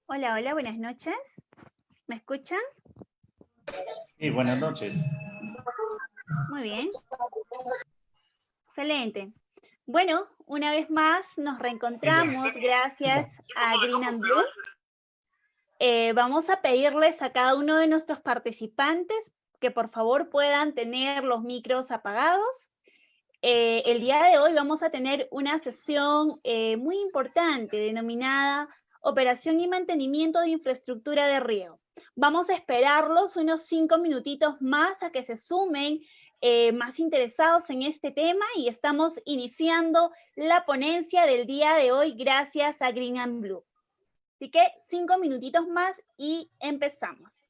Hola, hola, buenas noches. ¿Me escuchan? Sí, buenas noches. Muy bien. Excelente. Bueno, una vez más nos reencontramos gracias a Green and Blue. Vamos a pedirles a cada uno de nuestros participantes que por favor puedan tener los micros apagados. El día de hoy vamos a tener una sesión muy importante denominada Operación y Mantenimiento de Infraestructura de Riego. Vamos a esperarlos unos 5 minutitos más a que se sumen más interesados en este tema y estamos iniciando la ponencia del día de hoy gracias a Green and Blue. Así que 5 minutitos más y empezamos.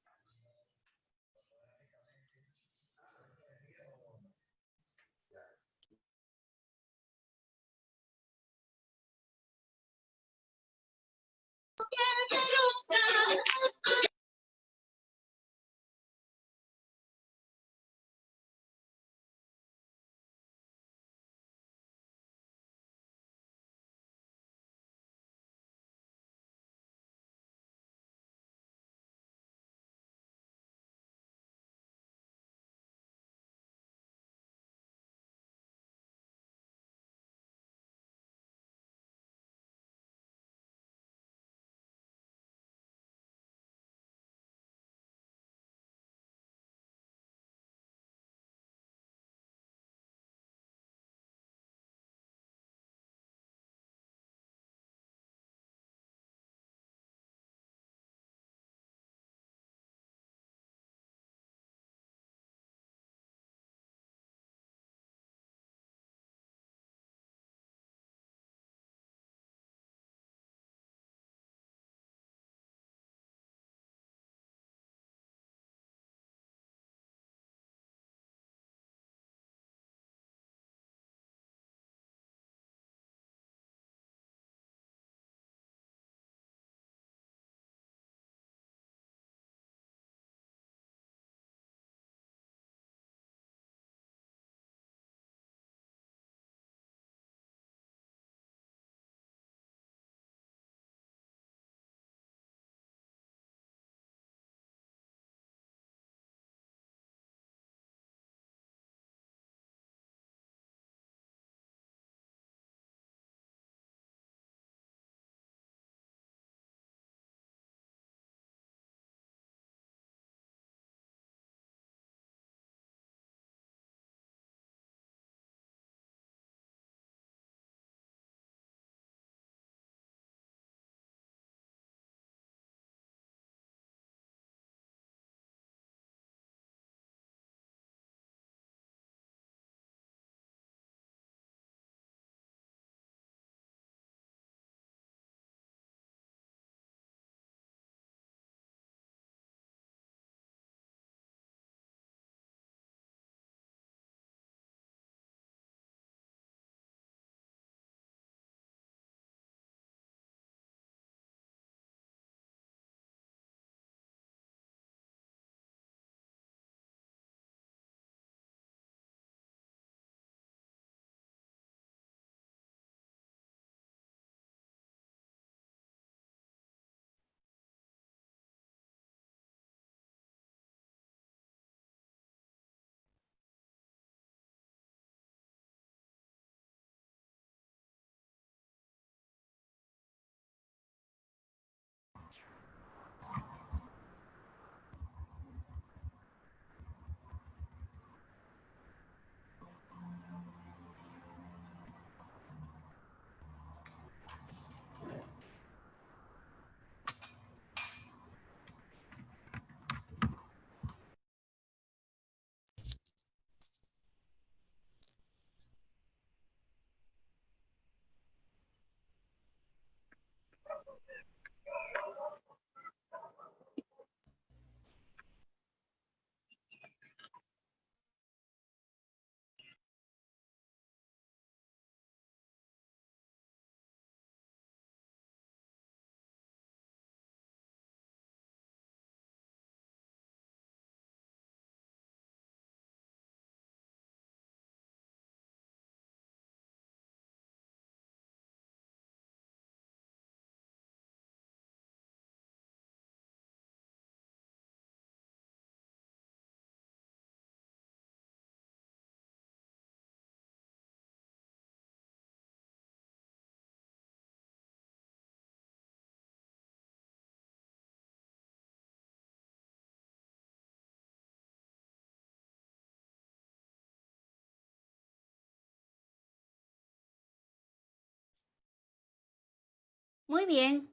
Muy bien.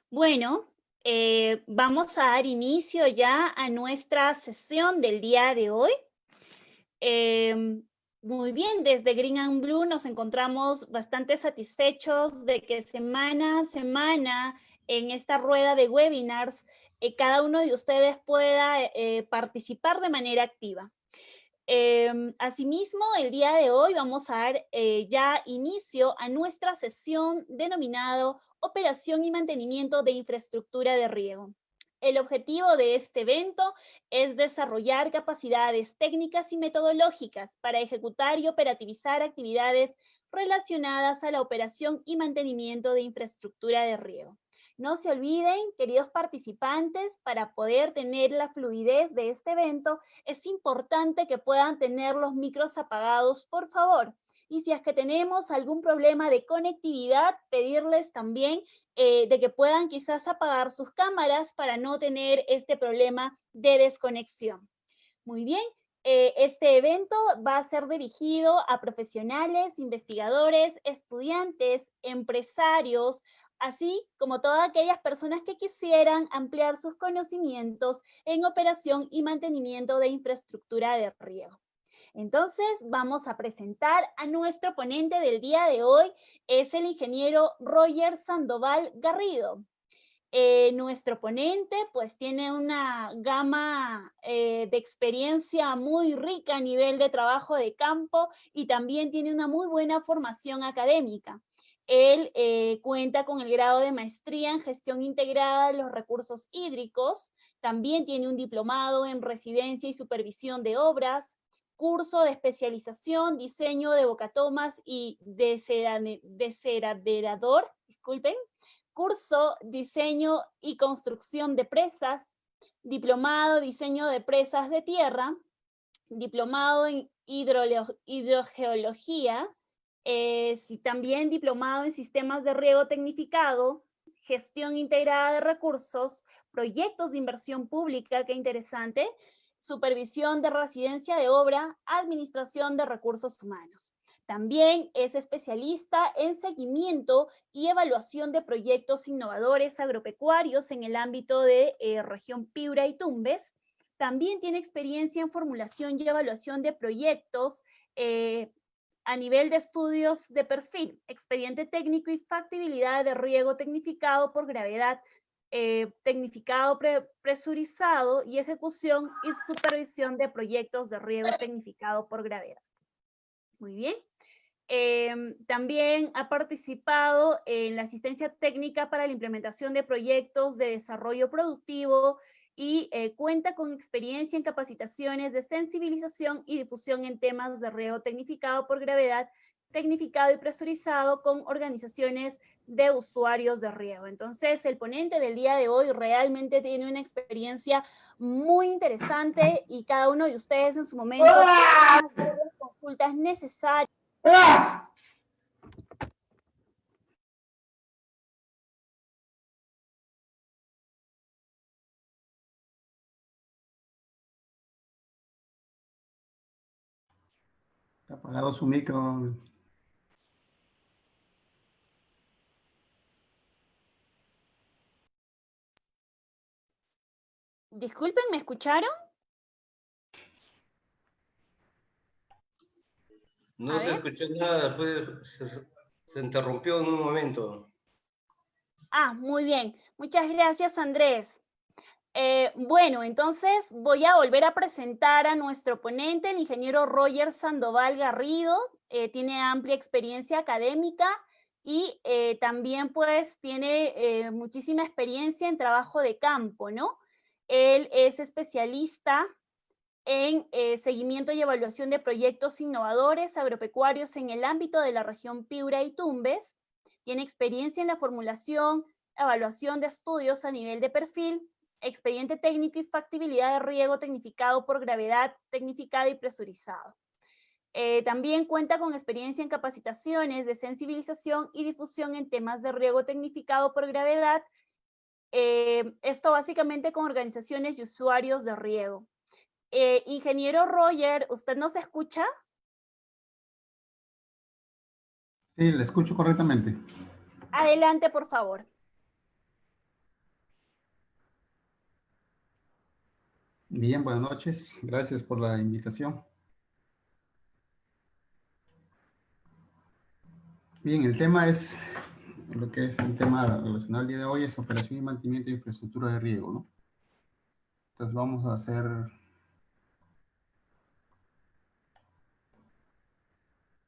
Bueno, vamos a dar inicio ya a nuestra sesión del día de hoy. Muy bien, desde Green and Blue nos encontramos bastante satisfechos de que semana a semana en esta rueda de webinars cada uno de ustedes pueda participar de manera activa. Asimismo, el día de hoy vamos a dar ya inicio a nuestra sesión denominado Operación y Mantenimiento de Infraestructura de Riego. El objetivo de este evento es desarrollar capacidades técnicas y metodológicas para ejecutar y operativizar actividades relacionadas a la operación y mantenimiento de infraestructura de riego. No se olviden, queridos participantes, para poder tener la fluidez de este evento, es importante que puedan tener los micros apagados, por favor. Y si es que tenemos algún problema de conectividad, pedirles también de que puedan quizás apagar sus cámaras para no tener este problema de desconexión. Muy bien, este evento va a ser dirigido a profesionales, investigadores, estudiantes, empresarios, así como todas aquellas personas que quisieran ampliar sus conocimientos en operación y mantenimiento de infraestructura de riego. Entonces, vamos a presentar a nuestro ponente del día de hoy, es el ingeniero Roger Sandoval Garrido. Nuestro ponente pues tiene una gama de experiencia muy rica a nivel de trabajo de campo y también tiene una muy buena formación académica. Él cuenta con el grado de maestría en gestión integrada de los recursos hídricos, también tiene un diplomado en residencia y supervisión de obras, curso de especialización, diseño de bocatomas y deseraderador, disculpen, curso diseño y construcción de presas, diplomado diseño de presas de tierra, diplomado en hidrogeología, también diplomado en sistemas de riego tecnificado, gestión integrada de recursos, proyectos de inversión pública, qué interesante, supervisión de residencia de obra, administración de recursos humanos. También es especialista en seguimiento y evaluación de proyectos innovadores agropecuarios en el ámbito de región Piura y Tumbes. También tiene experiencia en formulación y evaluación de proyectos a nivel de estudios de perfil, expediente técnico y factibilidad de riego tecnificado por gravedad, tecnificado presurizado y ejecución y supervisión de proyectos de riego tecnificado por gravedad. Muy bien. También ha participado en la asistencia técnica para la implementación de proyectos de desarrollo productivo y cuenta con experiencia en capacitaciones de sensibilización y difusión en temas de riego tecnificado por gravedad, tecnificado y presurizado con organizaciones de usuarios de riego. Entonces, el ponente del día de hoy realmente tiene una experiencia muy interesante y cada uno de ustedes en su momento tiene las consultas necesarias. Está apagado su micro. Disculpen, ¿me escucharon? No se escuchó nada, se interrumpió en un momento. Ah, muy bien. Muchas gracias, Andrés. Bueno, entonces voy a volver a presentar a nuestro ponente, el ingeniero Roger Sandoval Garrido. Tiene amplia experiencia académica y también pues tiene muchísima experiencia en trabajo de campo, ¿no? Él es especialista en seguimiento y evaluación de proyectos innovadores agropecuarios en el ámbito de la región Piura y Tumbes. Tiene experiencia en la formulación, evaluación de estudios a nivel de perfil, expediente técnico y factibilidad de riego tecnificado por gravedad, tecnificado y presurizado. También cuenta con experiencia en capacitaciones de sensibilización y difusión en temas de riego tecnificado por gravedad, esto básicamente con organizaciones y usuarios de riego. Ingeniero Roger, ¿usted nos escucha? Sí, le escucho correctamente. Adelante, por favor. Bien, buenas noches. Gracias por la invitación. Bien, el tema es, lo que es el tema relacionado al día de hoy es operación y mantenimiento de infraestructura de riego, ¿no? Entonces vamos a hacer,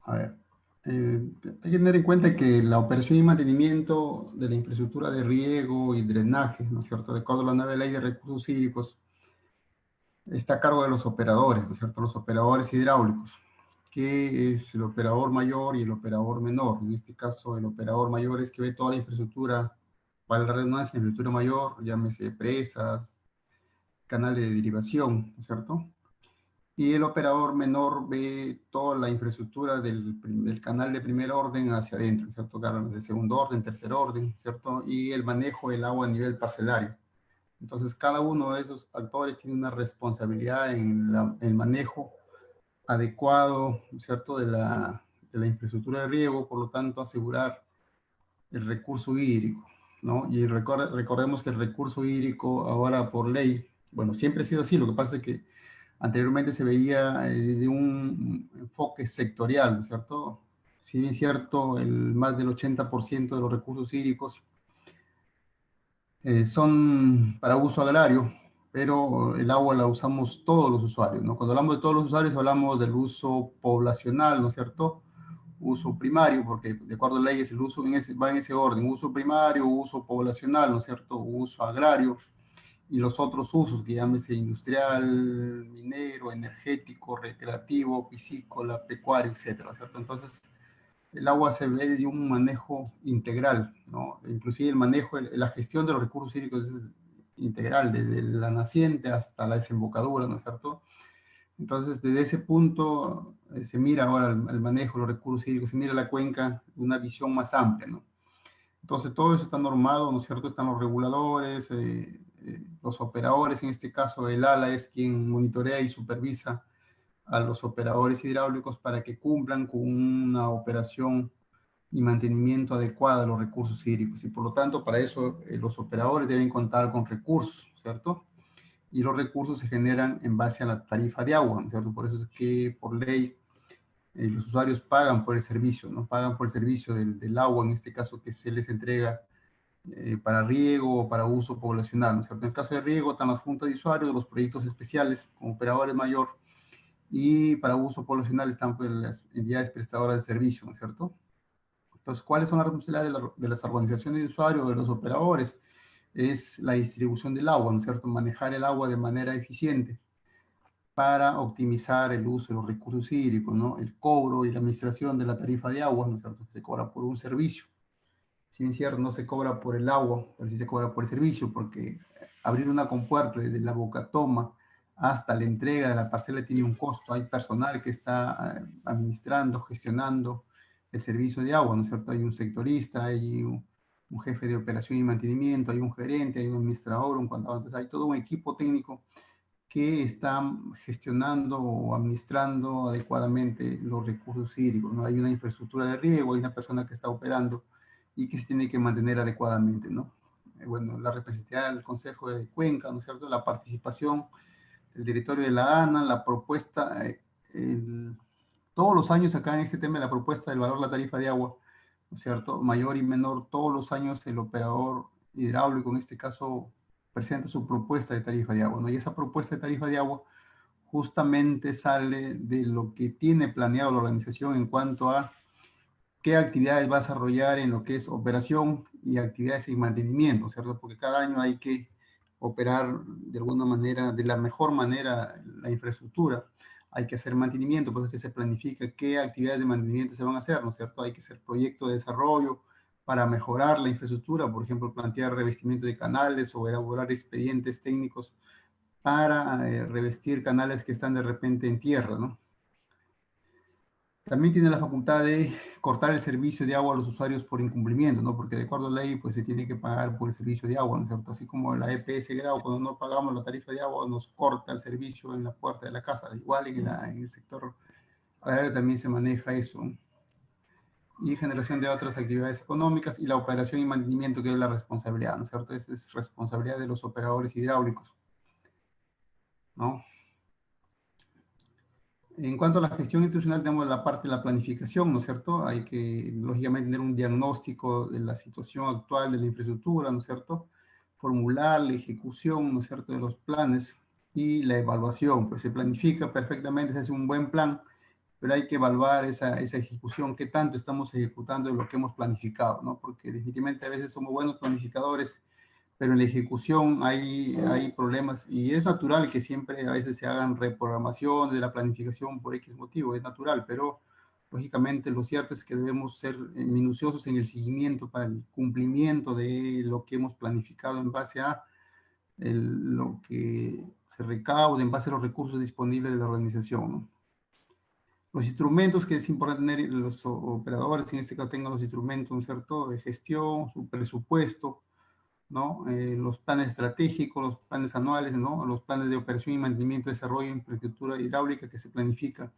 a ver, hay que tener en cuenta que la operación y mantenimiento de la infraestructura de riego y drenaje, ¿no es cierto? De acuerdo a la nueva ley de recursos hídricos, está a cargo de los operadores, ¿no es cierto? Los operadores hidráulicos, que es el operador mayor y el operador menor. En este caso, el operador mayor es que ve toda la infraestructura, para la redundancia, infraestructura mayor, llámese presas, canales de derivación, ¿no es cierto? Y el operador menor ve toda la infraestructura del canal de primer orden hacia adentro, ¿no es cierto? Claro, de segundo orden, tercer orden, ¿cierto? Y el manejo del agua a nivel parcelario. Entonces, cada uno de esos actores tiene una responsabilidad en el manejo adecuado, ¿cierto?, de la infraestructura de riego, por lo tanto, asegurar el recurso hídrico, ¿no? Y recordemos que el recurso hídrico ahora por ley, bueno, siempre ha sido así, lo que pasa es que anteriormente se veía desde un enfoque sectorial, ¿no es cierto? Si bien es cierto, más del 80% de los recursos hídricos son para uso agrario, pero el agua la usamos todos los usuarios, ¿no? Cuando hablamos de todos los usuarios, hablamos del uso poblacional, ¿no es cierto? Uso primario, porque de acuerdo a leyes el uso va en ese orden, uso primario, uso poblacional, ¿no es cierto? Uso agrario y los otros usos, que llámese industrial, minero, energético, recreativo, piscícola, pecuario, etcétera, ¿cierto? Entonces, el agua se ve de un manejo integral, ¿no? Inclusive el manejo, la gestión de los recursos hídricos es integral, desde la naciente hasta la desembocadura, ¿no es cierto? Entonces, desde ese punto se mira ahora el manejo de los recursos hídricos, se mira la cuenca de una visión más amplia, ¿no? Entonces, todo eso está normado, ¿no es cierto? Están los reguladores, los operadores, en este caso el ALA es quien monitorea y supervisa a los operadores hidráulicos para que cumplan con una operación y mantenimiento adecuado de los recursos hídricos. Y por lo tanto, para eso los operadores deben contar con recursos, ¿cierto? Y los recursos se generan en base a la tarifa de agua, ¿no es cierto? Por eso es que por ley los usuarios pagan por el servicio, ¿no? Pagan por el servicio del agua, en este caso que se les entrega para riego o para uso poblacional, ¿no es cierto? En el caso de riego están las juntas de usuarios, los proyectos especiales como operadores mayor, y para uso poblacional están pues, las entidades prestadoras de servicio, ¿no es cierto? Entonces, ¿cuáles son las responsabilidades de las organizaciones de usuarios, de los operadores? Es la distribución del agua, ¿no es cierto? Manejar el agua de manera eficiente para optimizar el uso de los recursos hídricos, ¿no? El cobro y la administración de la tarifa de agua, ¿no es cierto? Se cobra por un servicio. Si bien es cierto, no se cobra por el agua, pero sí se cobra por el servicio, porque abrir una compuerta desde la boca toma hasta la entrega de la parcela tiene un costo. Hay personal que está administrando, gestionando el servicio de agua, ¿no es cierto? Hay un sectorista, hay un jefe de operación y mantenimiento, hay un gerente, hay un administrador, un contador. Entonces hay todo un equipo técnico que está gestionando o administrando adecuadamente los recursos hídricos, ¿no? Hay una infraestructura de riego, hay una persona que está operando y que se tiene que mantener adecuadamente, ¿no? Bueno, la representatividad del Consejo de Cuenca, ¿no es cierto? La participación del directorio de la ANA, la propuesta, todos los años acá en este tema de la propuesta del valor de la tarifa de agua, ¿no es cierto? Mayor y menor, todos los años el operador hidráulico, en este caso, presenta su propuesta de tarifa de agua, ¿no? Y esa propuesta de tarifa de agua justamente sale de lo que tiene planeado la organización en cuanto a qué actividades va a desarrollar en lo que es operación y actividades en mantenimiento, ¿cierto? Porque cada año hay que operar de alguna manera, de la mejor manera, la infraestructura. Hay que hacer mantenimiento, por eso es que se planifica qué actividades de mantenimiento se van a hacer, ¿no es cierto? Hay que hacer proyectos de desarrollo para mejorar la infraestructura, por ejemplo, plantear revestimiento de canales o elaborar expedientes técnicos para revestir canales que están de repente en tierra, ¿no? También tiene la facultad de cortar el servicio de agua a los usuarios por incumplimiento, ¿no? Porque de acuerdo a la ley, pues se tiene que pagar por el servicio de agua, ¿no es cierto? Así como la EPS Grau, cuando no pagamos la tarifa de agua, nos corta el servicio en la puerta de la casa. Igual en el sector agrario también se maneja eso. Y generación de otras actividades económicas y la operación y mantenimiento, que es la responsabilidad, ¿no es cierto? Es responsabilidad de los operadores hidráulicos. ¿no? En cuanto a la gestión institucional, tenemos la parte de la planificación, ¿no es cierto? Hay que, lógicamente, tener un diagnóstico de la situación actual de la infraestructura, ¿no es cierto? Formular la ejecución, ¿no es cierto?, de los planes y la evaluación. Pues se planifica perfectamente, se hace un buen plan, pero hay que evaluar esa ejecución, qué tanto estamos ejecutando de lo que hemos planificado, ¿no? Porque definitivamente a veces somos buenos planificadores, pero en la ejecución hay problemas y es natural que siempre a veces se hagan reprogramaciones de la planificación por X motivo, es natural, pero lógicamente lo cierto es que debemos ser minuciosos en el seguimiento para el cumplimiento de lo que hemos planificado en base a lo que se recaude, en base a los recursos disponibles de la organización, ¿no? Los instrumentos que es importante tener, los operadores en este caso tengan los instrumentos, ¿no es cierto?, de gestión, su presupuesto, ¿no? Los planes estratégicos, los planes anuales, ¿no? Los planes de operación y mantenimiento, desarrollo, infraestructura hidráulica que se planifica,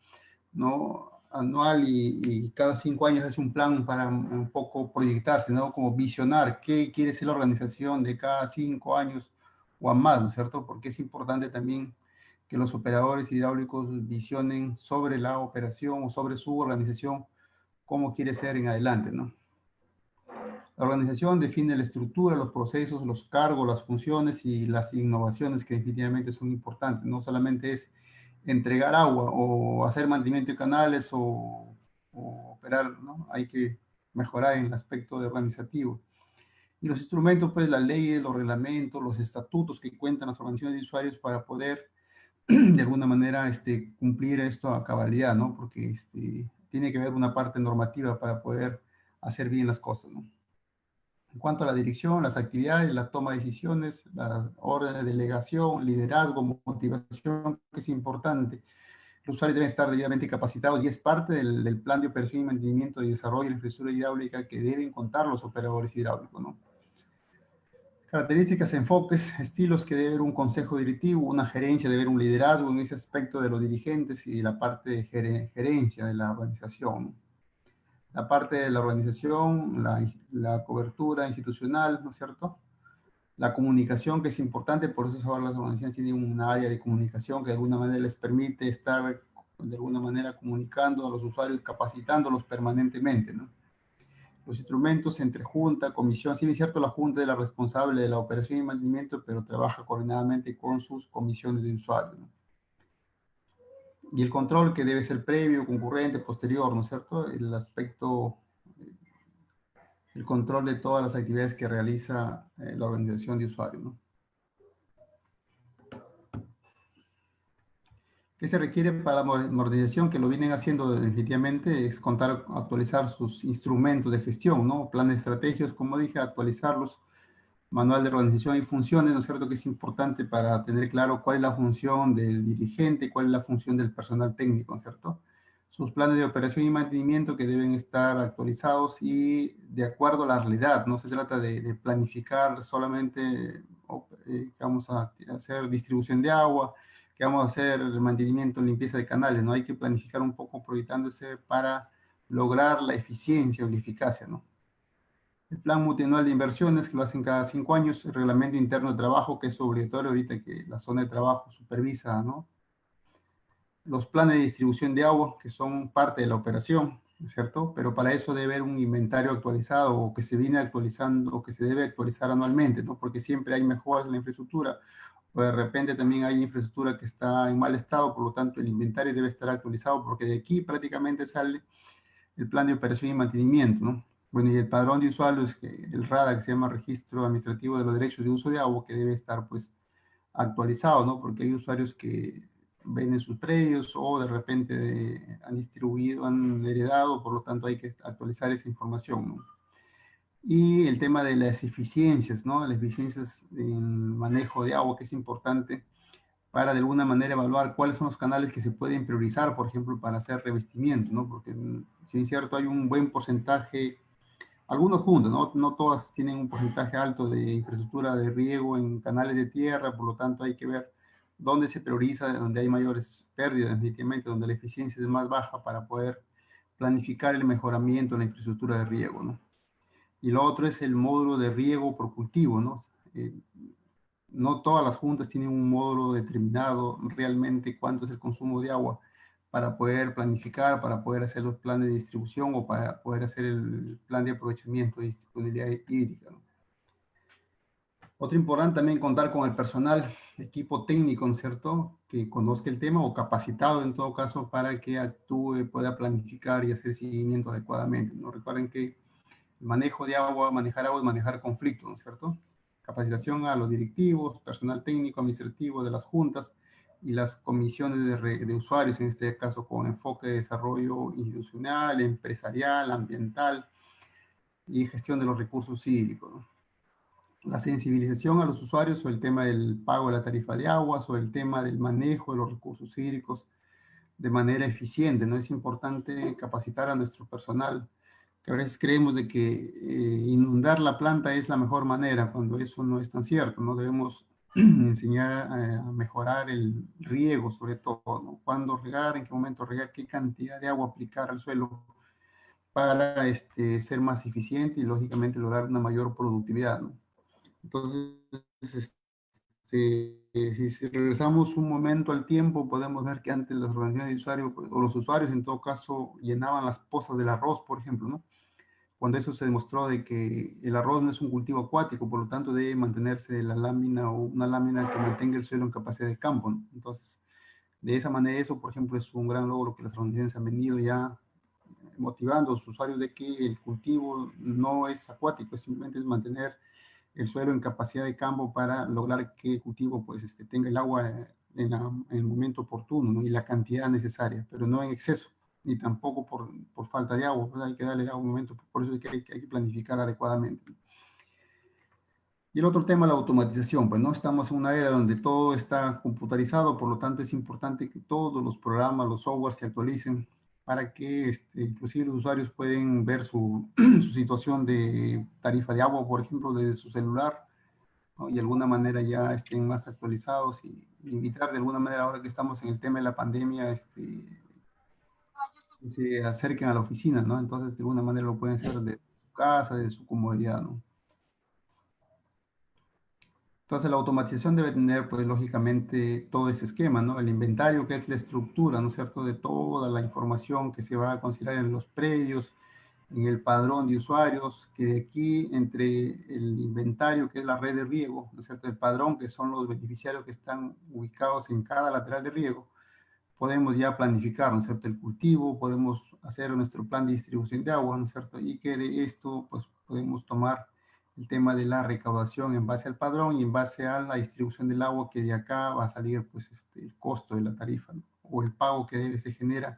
¿no? Anual y cada 5 años hace un plan para un poco proyectarse, ¿no? Como visionar qué quiere ser la organización de cada 5 años o a más, ¿no es cierto? Porque es importante también que los operadores hidráulicos visionen sobre la operación o sobre su organización, cómo quiere ser en adelante, ¿no? La organización define la estructura, los procesos, los cargos, las funciones y las innovaciones que definitivamente son importantes. No solamente es entregar agua o hacer mantenimiento de canales o operar, ¿no? Hay que mejorar en el aspecto de organizativo. Y los instrumentos, pues las leyes, los reglamentos, los estatutos que cuentan las organizaciones de usuarios para poder de alguna manera cumplir esto a cabalidad, ¿no? Porque tiene que haber una parte normativa para poder hacer bien las cosas, ¿no? En cuanto a la dirección, las actividades, la toma de decisiones, las órdenes de delegación, liderazgo, motivación, que es importante. Los usuarios deben estar debidamente capacitados y es parte del plan de operación y mantenimiento y desarrollo de la infraestructura hidráulica que deben contar los operadores hidráulicos, ¿no? Características, enfoques, estilos que debe haber un consejo directivo, una gerencia, debe haber un liderazgo en ese aspecto de los dirigentes y de la parte de gerencia de la organización, ¿no? La parte de la organización, la cobertura institucional, ¿no es cierto? La comunicación, que es importante, por eso ahora las organizaciones tienen un área de comunicación que de alguna manera les permite estar de alguna manera comunicando a los usuarios, capacitándolos permanentemente, ¿no? Los instrumentos entre junta, comisión, sí es cierto, la junta es la responsable de la operación y mantenimiento, pero trabaja coordinadamente con sus comisiones de usuarios, ¿no? Y el control que debe ser previo, concurrente, posterior, ¿no es cierto? El aspecto, el control de todas las actividades que realiza la organización de usuarios, ¿no? ¿Qué se requiere para la modernización? Que lo vienen haciendo definitivamente es contar, actualizar sus instrumentos de gestión, ¿no? Planes estratégicos, como dije, actualizarlos, manual de organización y funciones, ¿no es cierto? Que es importante para tener claro cuál es la función del dirigente, cuál es la función del personal técnico, ¿no es cierto? Sus planes de operación y mantenimiento que deben estar actualizados y de acuerdo a la realidad. No se trata de planificar solamente, vamos a hacer distribución de agua, que vamos a hacer mantenimiento, limpieza de canales, ¿no? Hay que planificar un poco proyectándose para lograr la eficiencia o la eficacia, ¿no? El plan multianual de inversiones, que lo hacen cada 5 años, el reglamento interno de trabajo, que es obligatorio ahorita que la zona de trabajo supervisa, ¿no? Los planes de distribución de agua, que son parte de la operación, ¿no es cierto? Pero para eso debe haber un inventario actualizado o que se viene actualizando o que se debe actualizar anualmente, ¿no? Porque siempre hay mejoras en la infraestructura o de repente también hay infraestructura que está en mal estado, por lo tanto el inventario debe estar actualizado porque de aquí prácticamente sale el plan de operación y mantenimiento, ¿no? Bueno, y el padrón de usuarios, el RADA, que se llama Registro Administrativo de los Derechos de Uso de Agua, que debe estar pues actualizado, ¿no? Porque hay usuarios que venden sus predios o de repente han distribuido, han heredado, por lo tanto hay que actualizar esa información, ¿no? Y el tema de las eficiencias, ¿no? Las eficiencias en manejo de agua, que es importante para de alguna manera evaluar cuáles son los canales que se pueden priorizar, por ejemplo, para hacer revestimiento, ¿no? Porque, si es cierto, hay un buen porcentaje, algunos juntos, ¿no? No todas tienen un porcentaje alto de infraestructura de riego en canales de tierra, por lo tanto hay que ver dónde se prioriza, donde hay mayores pérdidas, definitivamente, donde la eficiencia es más baja para poder planificar el mejoramiento de la infraestructura de riego, ¿no? Y lo otro es el módulo de riego por cultivo, ¿no? no todas las juntas tienen un módulo determinado realmente cuánto es el consumo de agua para poder planificar, para poder hacer los planes de distribución o para poder hacer el plan de aprovechamiento de disponibilidad hídrica, ¿no? Otro importante también contar con el personal, equipo técnico, ¿no es cierto?, que conozca el tema o capacitado en todo caso para que actúe, pueda planificar y hacer seguimiento adecuadamente, ¿no? Recuerden que el manejo de agua, manejar agua es manejar conflictos, ¿no es cierto? Capacitación a los directivos, personal técnico, administrativo de las juntas y las comisiones de usuarios, en este caso con enfoque de desarrollo institucional, empresarial, ambiental y gestión de los recursos hídricos, ¿no? La sensibilización a los usuarios sobre el tema del pago de la tarifa de agua, sobre el tema del manejo de los recursos hídricos de manera eficiente, ¿no? Es importante capacitar a nuestro personal, que a veces creemos de que inundar la planta es la mejor manera, cuando eso no es tan cierto, ¿no? Debemos enseñar a mejorar el riego, sobre todo, ¿no? Cuándo regar, en qué momento regar, qué cantidad de agua aplicar al suelo para ser más eficiente y, lógicamente, lograr una mayor productividad, ¿no? Entonces, si regresamos un momento al tiempo, podemos ver que antes las organizaciones de usuarios, pues, o los usuarios en todo caso, llenaban las pozas del arroz, por ejemplo, ¿no? Cuando eso se demostró de que el arroz no es un cultivo acuático, por lo tanto debe mantenerse la lámina o una lámina que mantenga el suelo en capacidad de campo, ¿no? Entonces, de esa manera, eso, por ejemplo, es un gran logro que las organizaciones han venido ya motivando a los usuarios de que el cultivo no es acuático, simplemente es mantener el suelo en capacidad de campo para lograr que el cultivo pues, tenga el agua en el momento oportuno, ¿no? Y la cantidad necesaria, pero no en exceso, ni tampoco por falta de agua, pues hay que darle agua en un momento, por eso es que hay que planificar adecuadamente. Y el otro tema, la automatización, pues no estamos en una era donde todo está computarizado, por lo tanto es importante que todos los programas, los software se actualicen para que inclusive los usuarios pueden ver su, su situación de tarifa de agua, por ejemplo, desde su celular, ¿no? Y de alguna manera ya estén más actualizados y invitar de alguna manera, ahora que estamos en el tema de la pandemia, se acerquen a la oficina, ¿no? Entonces, de alguna manera lo pueden hacer de su casa, de su comodidad, ¿no? Entonces, la automatización debe tener, pues, lógicamente, todo ese esquema, ¿no? El inventario, que es la estructura, ¿no es cierto?, de toda la información que se va a considerar en los predios, en el padrón de usuarios, que de aquí, entre el inventario, que es la red de riego, ¿no es cierto?, el padrón, que son los beneficiarios que están ubicados en cada lateral de riego, podemos ya planificar, ¿no es cierto?, el cultivo, podemos hacer nuestro plan de distribución de agua, ¿no es cierto?, y que de esto, pues, podemos tomar el tema de la recaudación en base al padrón y en base a la distribución del agua, que de acá va a salir, pues, el costo de la tarifa, ¿no? O el pago que se genera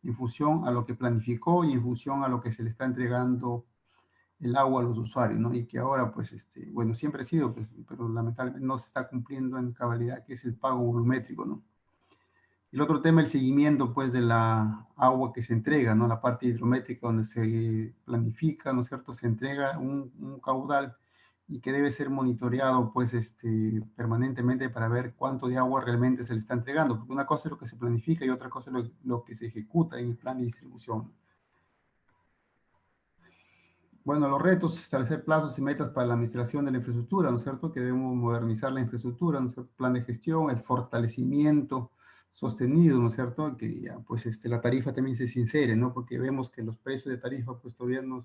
en función a lo que planificó y en función a lo que se le está entregando el agua a los usuarios, ¿no? Y que ahora, pues, bueno, siempre ha sido, pues, pero lamentablemente no se está cumpliendo en cabalidad, que es el pago volumétrico, ¿no? El otro tema, el seguimiento, pues, de la agua que se entrega, ¿no? La parte hidrométrica donde se planifica, ¿no es cierto? Se entrega un caudal y que debe ser monitoreado, pues, permanentemente para ver cuánto de agua realmente se le está entregando. Porque una cosa es lo que se planifica y otra cosa es lo que se ejecuta en el plan de distribución. Bueno, los retos, establecer plazos y metas para la administración de la infraestructura, ¿no es cierto? Que debemos modernizar la infraestructura, ¿no es cierto? Plan de gestión, el fortalecimiento sostenido, ¿no es cierto? Que ya, pues, la tarifa también se sincere, ¿no? Porque vemos que los precios de tarifa, pues, todavía en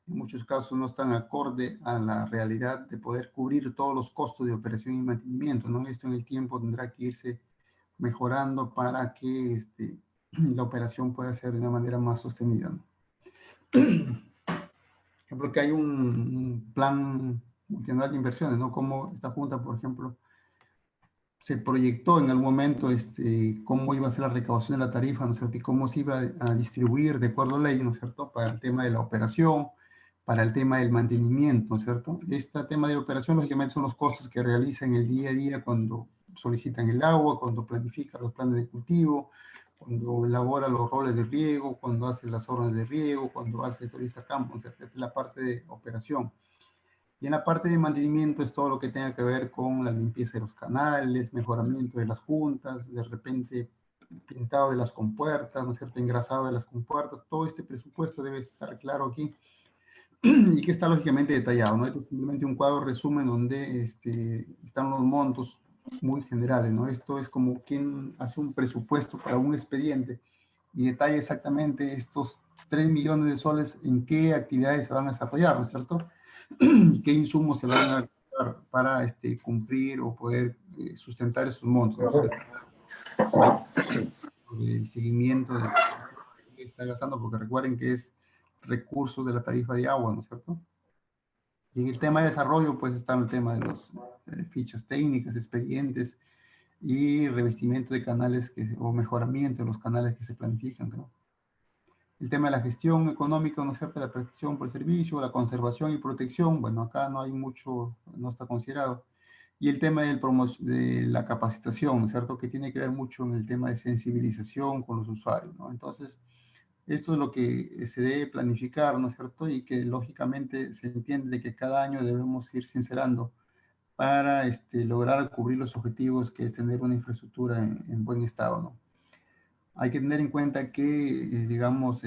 muchos casos no están acorde a la realidad de poder cubrir todos los costos de operación y mantenimiento, ¿no? Esto en el tiempo tendrá que irse mejorando para que la operación pueda ser de una manera más sostenida, ¿no? Ejemplo, que hay un plan multianual de inversiones, ¿no? Como esta junta, por ejemplo, se proyectó en algún momento cómo iba a ser la recaudación de la tarifa, ¿no es cierto? Y cómo se iba a distribuir de acuerdo a ley, ¿no es cierto? Para el tema de la operación, para el tema del mantenimiento, ¿no es cierto? Este tema de operación, lógicamente, son los costos que realizan el día a día cuando solicitan el agua, cuando planifican los planes de cultivo, cuando elabora los roles de riego, cuando hace las órdenes de riego, cuando hace el turista campo, ¿no es cierto? Esta es la parte de operación. Y en la parte de mantenimiento es todo lo que tenga que ver con la limpieza de los canales, mejoramiento de las juntas, de repente pintado de las compuertas, ¿no es cierto?, engrasado de las compuertas. Todo este presupuesto debe estar claro aquí y que está lógicamente detallado, ¿no? Este es simplemente un cuadro resumen donde están los montos muy generales, ¿no? Esto es como quien hace un presupuesto para un expediente y detalla exactamente estos 3 millones de soles en qué actividades se van a desarrollar, ¿no es cierto? Y qué insumos se van a dar para cumplir o poder sustentar esos montos, ¿no? El seguimiento de lo que está gastando, porque recuerden que es recursos de la tarifa de agua, ¿no es cierto? Y en el tema de desarrollo, pues está el tema de las fichas técnicas, expedientes y revestimiento de canales o mejoramiento de los canales que se planifican, ¿no? El tema de la gestión económica, ¿no es cierto? La prestación por el servicio, la conservación y protección, bueno, acá no hay mucho, no está considerado. Y el tema de la capacitación, ¿no es cierto? Que tiene que ver mucho en el tema de sensibilización con los usuarios, ¿no? Entonces, esto es lo que se debe planificar, ¿no es cierto? Y que lógicamente se entiende que cada año debemos ir sincerando para lograr cubrir los objetivos que es tener una infraestructura en buen estado, ¿no? Hay que tener en cuenta que, digamos,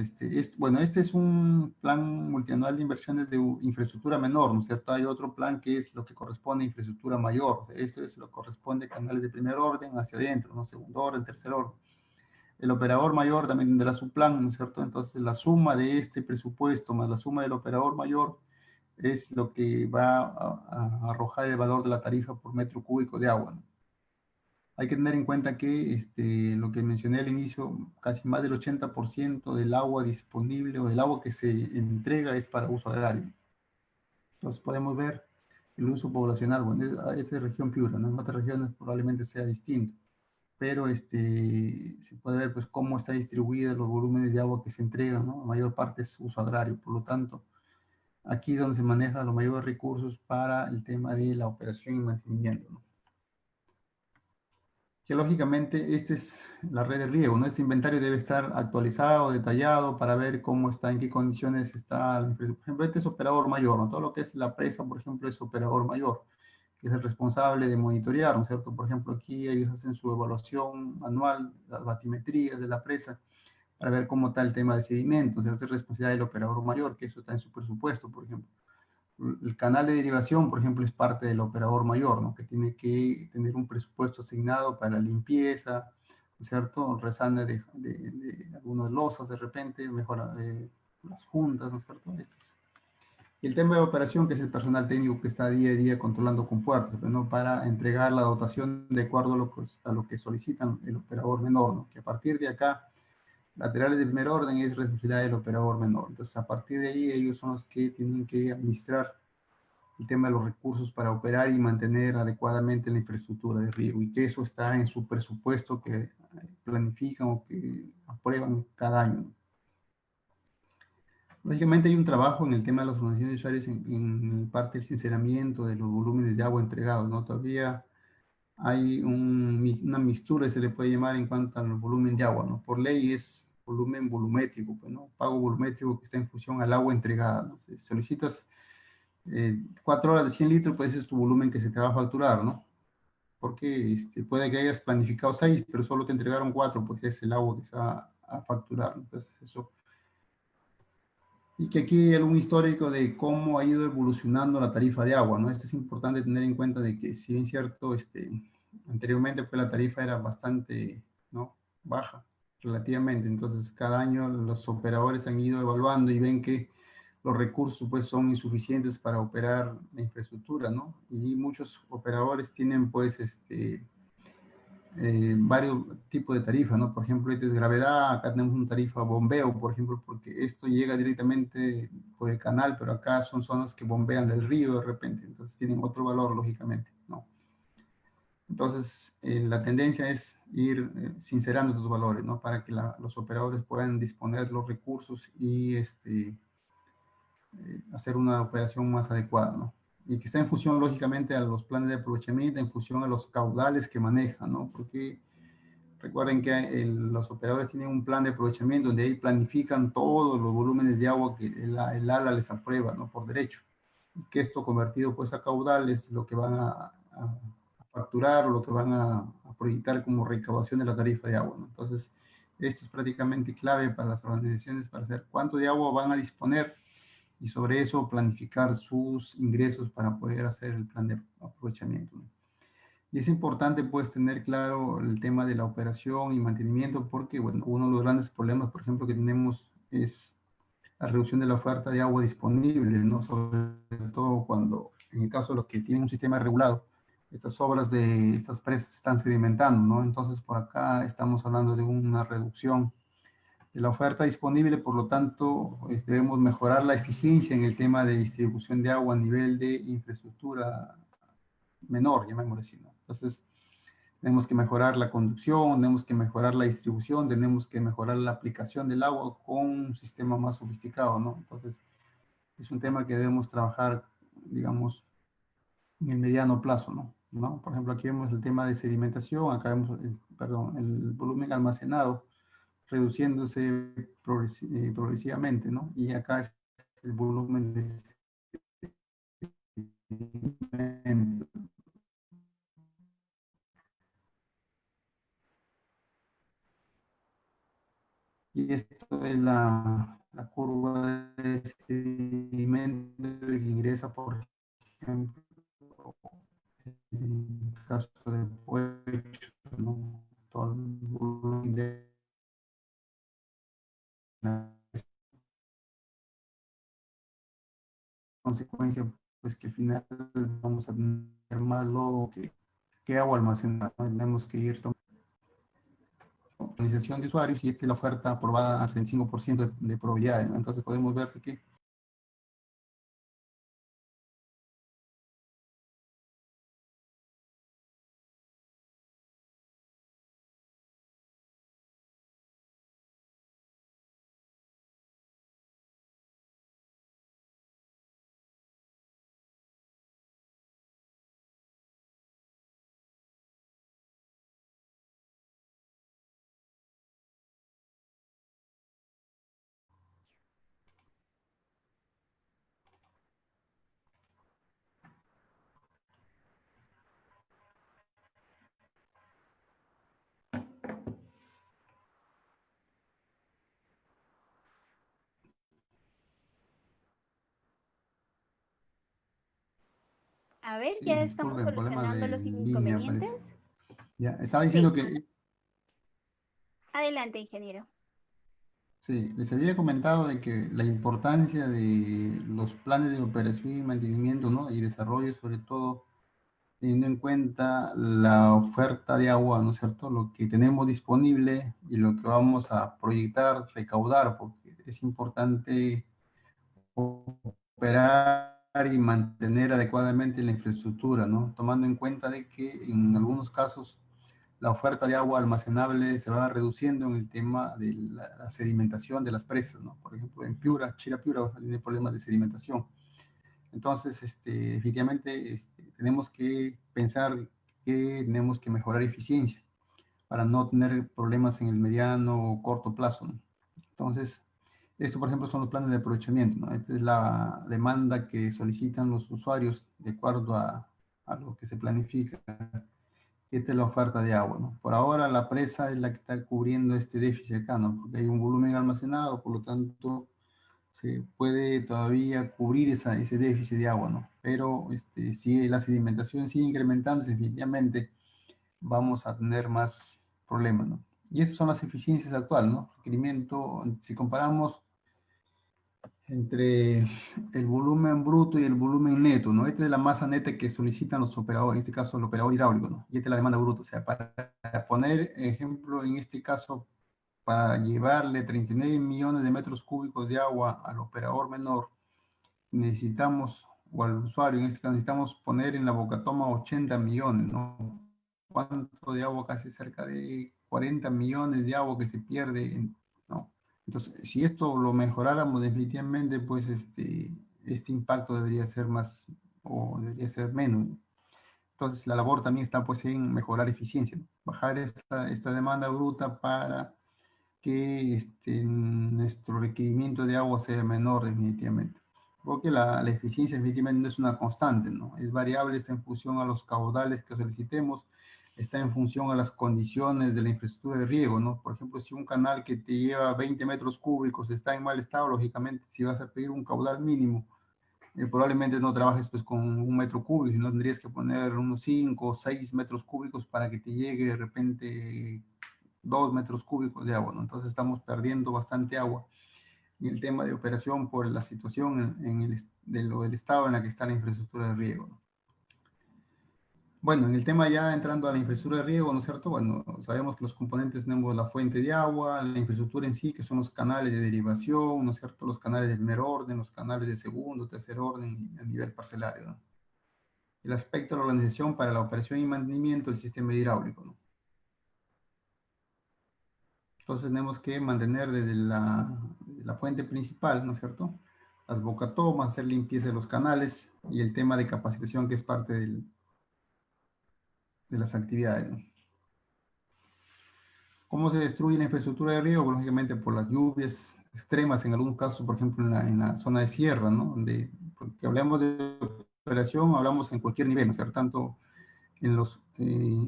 bueno, este es un plan multianual de inversiones de infraestructura menor, ¿no es cierto? Hay otro plan que es lo que corresponde a infraestructura mayor. O sea, esto es lo que corresponde a canales de primer orden hacia adentro, ¿no? Segundo orden, tercer orden. El operador mayor también tendrá su plan, ¿no es cierto? Entonces, la suma de este presupuesto más la suma del operador mayor es lo que va a arrojar el valor de la tarifa por metro cúbico de agua, ¿no? Hay que tener en cuenta que lo que mencioné al inicio, casi más del 80% del agua disponible o del agua que se entrega es para uso agrario. Entonces podemos ver el uso poblacional. Bueno, esta es región Piura, ¿no? En otras regiones probablemente sea distinto, pero se puede ver pues cómo está distribuida los volúmenes de agua que se entregan, ¿no? La mayor parte es uso agrario, por lo tanto, aquí es donde se manejan los mayores recursos para el tema de la operación y mantenimiento, ¿no? Que lógicamente esta es la red de riego, ¿no? Este inventario debe estar actualizado, detallado para ver cómo está, en qué condiciones está la empresa. Por ejemplo, este es operador mayor, ¿no? Todo lo que es la presa, por ejemplo, es operador mayor, que es el responsable de monitorear, ¿no es cierto? Por ejemplo, aquí ellos hacen su evaluación anual, las batimetrías de la presa, para ver cómo está el tema de sedimentos, ¿no? Es responsabilidad del operador mayor, que eso está en su presupuesto, por ejemplo. El canal de derivación, por ejemplo, es parte del operador mayor, ¿no? Que tiene que tener un presupuesto asignado para la limpieza, ¿no es cierto? Resane de algunas losas de repente, mejora las juntas, ¿no es cierto? Y el tema de operación, que es el personal técnico que está día a día controlando con puertas, ¿no? Para entregar la dotación de acuerdo a lo que solicitan el operador menor, ¿no? Que a partir de acá, laterales de primer orden es responsabilidad del operador menor. Entonces, a partir de ahí, ellos son los que tienen que administrar el tema de los recursos para operar y mantener adecuadamente la infraestructura de riego, y que eso está en su presupuesto que planifican o que aprueban cada año. Lógicamente hay un trabajo en el tema de las organizaciones de usuarios en parte del sinceramiento de los volúmenes de agua entregados, ¿no? Todavía hay una mixtura, se le puede llamar, en cuanto al volumen de agua, ¿no? Por ley es volumen volumétrico, pues, ¿no? Pago volumétrico que está en función al agua entregada, ¿no? Si solicitas 4 horas de 100 litros, pues ese es tu volumen que se te va a facturar, ¿no? Porque puede que hayas planificado 6, pero solo te entregaron 4, pues es el agua que se va a facturar, ¿no? Entonces eso. Y que aquí hay algún histórico de cómo ha ido evolucionando la tarifa de agua, ¿no? Esto es importante tener en cuenta de que, si bien cierto, anteriormente pues la tarifa era bastante, ¿no? Baja, relativamente. Entonces cada año los operadores han ido evaluando y ven que los recursos pues son insuficientes para operar la infraestructura, ¿no? Y muchos operadores tienen pues varios tipos de tarifas, ¿no? Por ejemplo, este es gravedad, acá tenemos una tarifa bombeo, por ejemplo, porque esto llega directamente por el canal, pero acá son zonas que bombean del río de repente, entonces tienen otro valor, lógicamente, ¿no? Entonces, la tendencia es ir sincerando estos valores, ¿no? Para que los operadores puedan disponer de los recursos y hacer una operación más adecuada, ¿no? Y que está en función, lógicamente, a los planes de aprovechamiento, en función a los caudales que manejan, ¿no? Porque recuerden que los operadores tienen un plan de aprovechamiento donde ahí planifican todos los volúmenes de agua que el ALA les aprueba, ¿no? Por derecho. Y que esto convertido pues a caudal es lo que van a facturar o lo que van a proyectar como recaudación de la tarifa de agua, ¿no? Entonces, esto es prácticamente clave para las organizaciones para saber cuánto de agua van a disponer y sobre eso planificar sus ingresos para poder hacer el plan de aprovechamiento, ¿no? Y es importante pues tener claro el tema de la operación y mantenimiento porque, bueno, uno de los grandes problemas, por ejemplo, que tenemos es la reducción de la oferta de agua disponible, ¿no? Sobre todo cuando, en el caso de los que tienen un sistema regulado, estas obras de estas presas están sedimentando, ¿no? Entonces, por acá estamos hablando de una reducción de la oferta disponible, por lo tanto, debemos mejorar la eficiencia en el tema de distribución de agua a nivel de infraestructura menor, llamémoslo así, ¿no? Entonces, tenemos que mejorar la conducción, tenemos que mejorar la distribución, tenemos que mejorar la aplicación del agua con un sistema más sofisticado, ¿no? Entonces, es un tema que debemos trabajar, digamos, en el mediano plazo, ¿no? ¿No? Por ejemplo, aquí vemos el tema de sedimentación, acá vemos, perdón, el volumen almacenado reduciéndose progresivamente, ¿no? Y acá es el volumen de sedimento. Y esto es la curva de sedimento que ingresa, por ejemplo, en caso de Puecho, ¿no? Todo el volumen de la consecuencia, pues que al final vamos a tener más lodo que agua almacenada, ¿no? Tenemos que ir tomando organización de usuarios y esta es la oferta aprobada al 35% de probabilidades, ¿no? Entonces podemos ver que A ver, sí, ya estamos disculpen, problemas solucionando de los línea, inconvenientes. parece. Ya, estaba diciendo Sí, que adelante, ingeniero. sí, les había comentado de que la importancia de los planes de operación y mantenimiento, ¿no? Y desarrollo, sobre todo teniendo en cuenta la oferta de agua, ¿no es cierto? Lo que tenemos disponible y lo que vamos a proyectar, recaudar, porque es importante operar y mantener adecuadamente la infraestructura, ¿no? Tomando en cuenta de que en algunos casos la oferta de agua almacenable se va reduciendo en el tema de la sedimentación de las presas, ¿no? Por ejemplo, en Piura, Chirapiura, tiene problemas de sedimentación. Entonces, definitivamente tenemos que pensar que tenemos que mejorar eficiencia para no tener problemas en el mediano o corto plazo, ¿no? Entonces, esto, por ejemplo, son los planes de aprovechamiento, ¿no? Esta es la demanda que solicitan los usuarios de acuerdo a lo que se planifica. Esta es la oferta de agua, ¿no? Por ahora la presa es la que está cubriendo este déficit acá, ¿no? Porque hay un volumen almacenado, por lo tanto se puede todavía cubrir ese déficit de agua, ¿no? Pero si la sedimentación sigue incrementándose, definitivamente vamos a tener más problemas, ¿no? Y esas son las eficiencias actuales, ¿no? Requerimiento, si comparamos entre el volumen bruto y el volumen neto, ¿no? Esta es la masa neta que solicitan los operadores, en este caso el operador hidráulico, ¿no? Y esta es la demanda bruta, o sea, para poner ejemplo, en este caso, para llevarle 39 millones de metros cúbicos de agua al operador menor, necesitamos, o al usuario, en este caso, necesitamos poner en la bocatoma 80 millones, ¿no? ¿Cuánto de agua? Casi cerca de 40 millones de agua que se pierde, ¿no? Entonces, si esto lo mejoráramos definitivamente, pues este impacto debería ser más o debería ser menos. Entonces, la labor también está pues en mejorar eficiencia, ¿no? Bajar esta demanda bruta para que nuestro requerimiento de agua sea menor definitivamente. Porque la eficiencia definitivamente no es una constante, ¿no? Es variable, está en función a los caudales que solicitemos, está en función a las condiciones de la infraestructura de riego, ¿no? Por ejemplo, si un canal que te lleva 20 metros cúbicos está en mal estado, lógicamente, si vas a pedir un caudal mínimo, probablemente no trabajes pues con 1 metro cúbico, sino tendrías que poner unos 5 o 6 metros cúbicos para que te llegue de repente 2 metros cúbicos de agua, ¿no? Entonces estamos perdiendo bastante agua en el tema de operación por la situación del estado en la que está la infraestructura de riego, ¿no? Bueno, en el tema ya entrando a la infraestructura de riego, ¿no es cierto? Bueno, sabemos que los componentes tenemos la fuente de agua, la infraestructura en sí, que son los canales de derivación, ¿no es cierto? Los canales de primer orden, los canales de segundo, tercer orden, y a nivel parcelario, ¿no? El aspecto de la organización para la operación y mantenimiento del sistema hidráulico, ¿no? Entonces tenemos que mantener desde la fuente principal, ¿no es cierto? Las bocatomas, hacer limpieza de los canales y el tema de capacitación que es parte de las actividades, ¿no? ¿Cómo se destruye la infraestructura de riego? Lógicamente por las lluvias extremas, en algunos casos, por ejemplo, en la zona de sierra, ¿no? Porque hablamos de operación, hablamos en cualquier nivel, ¿no? O sea, tanto en los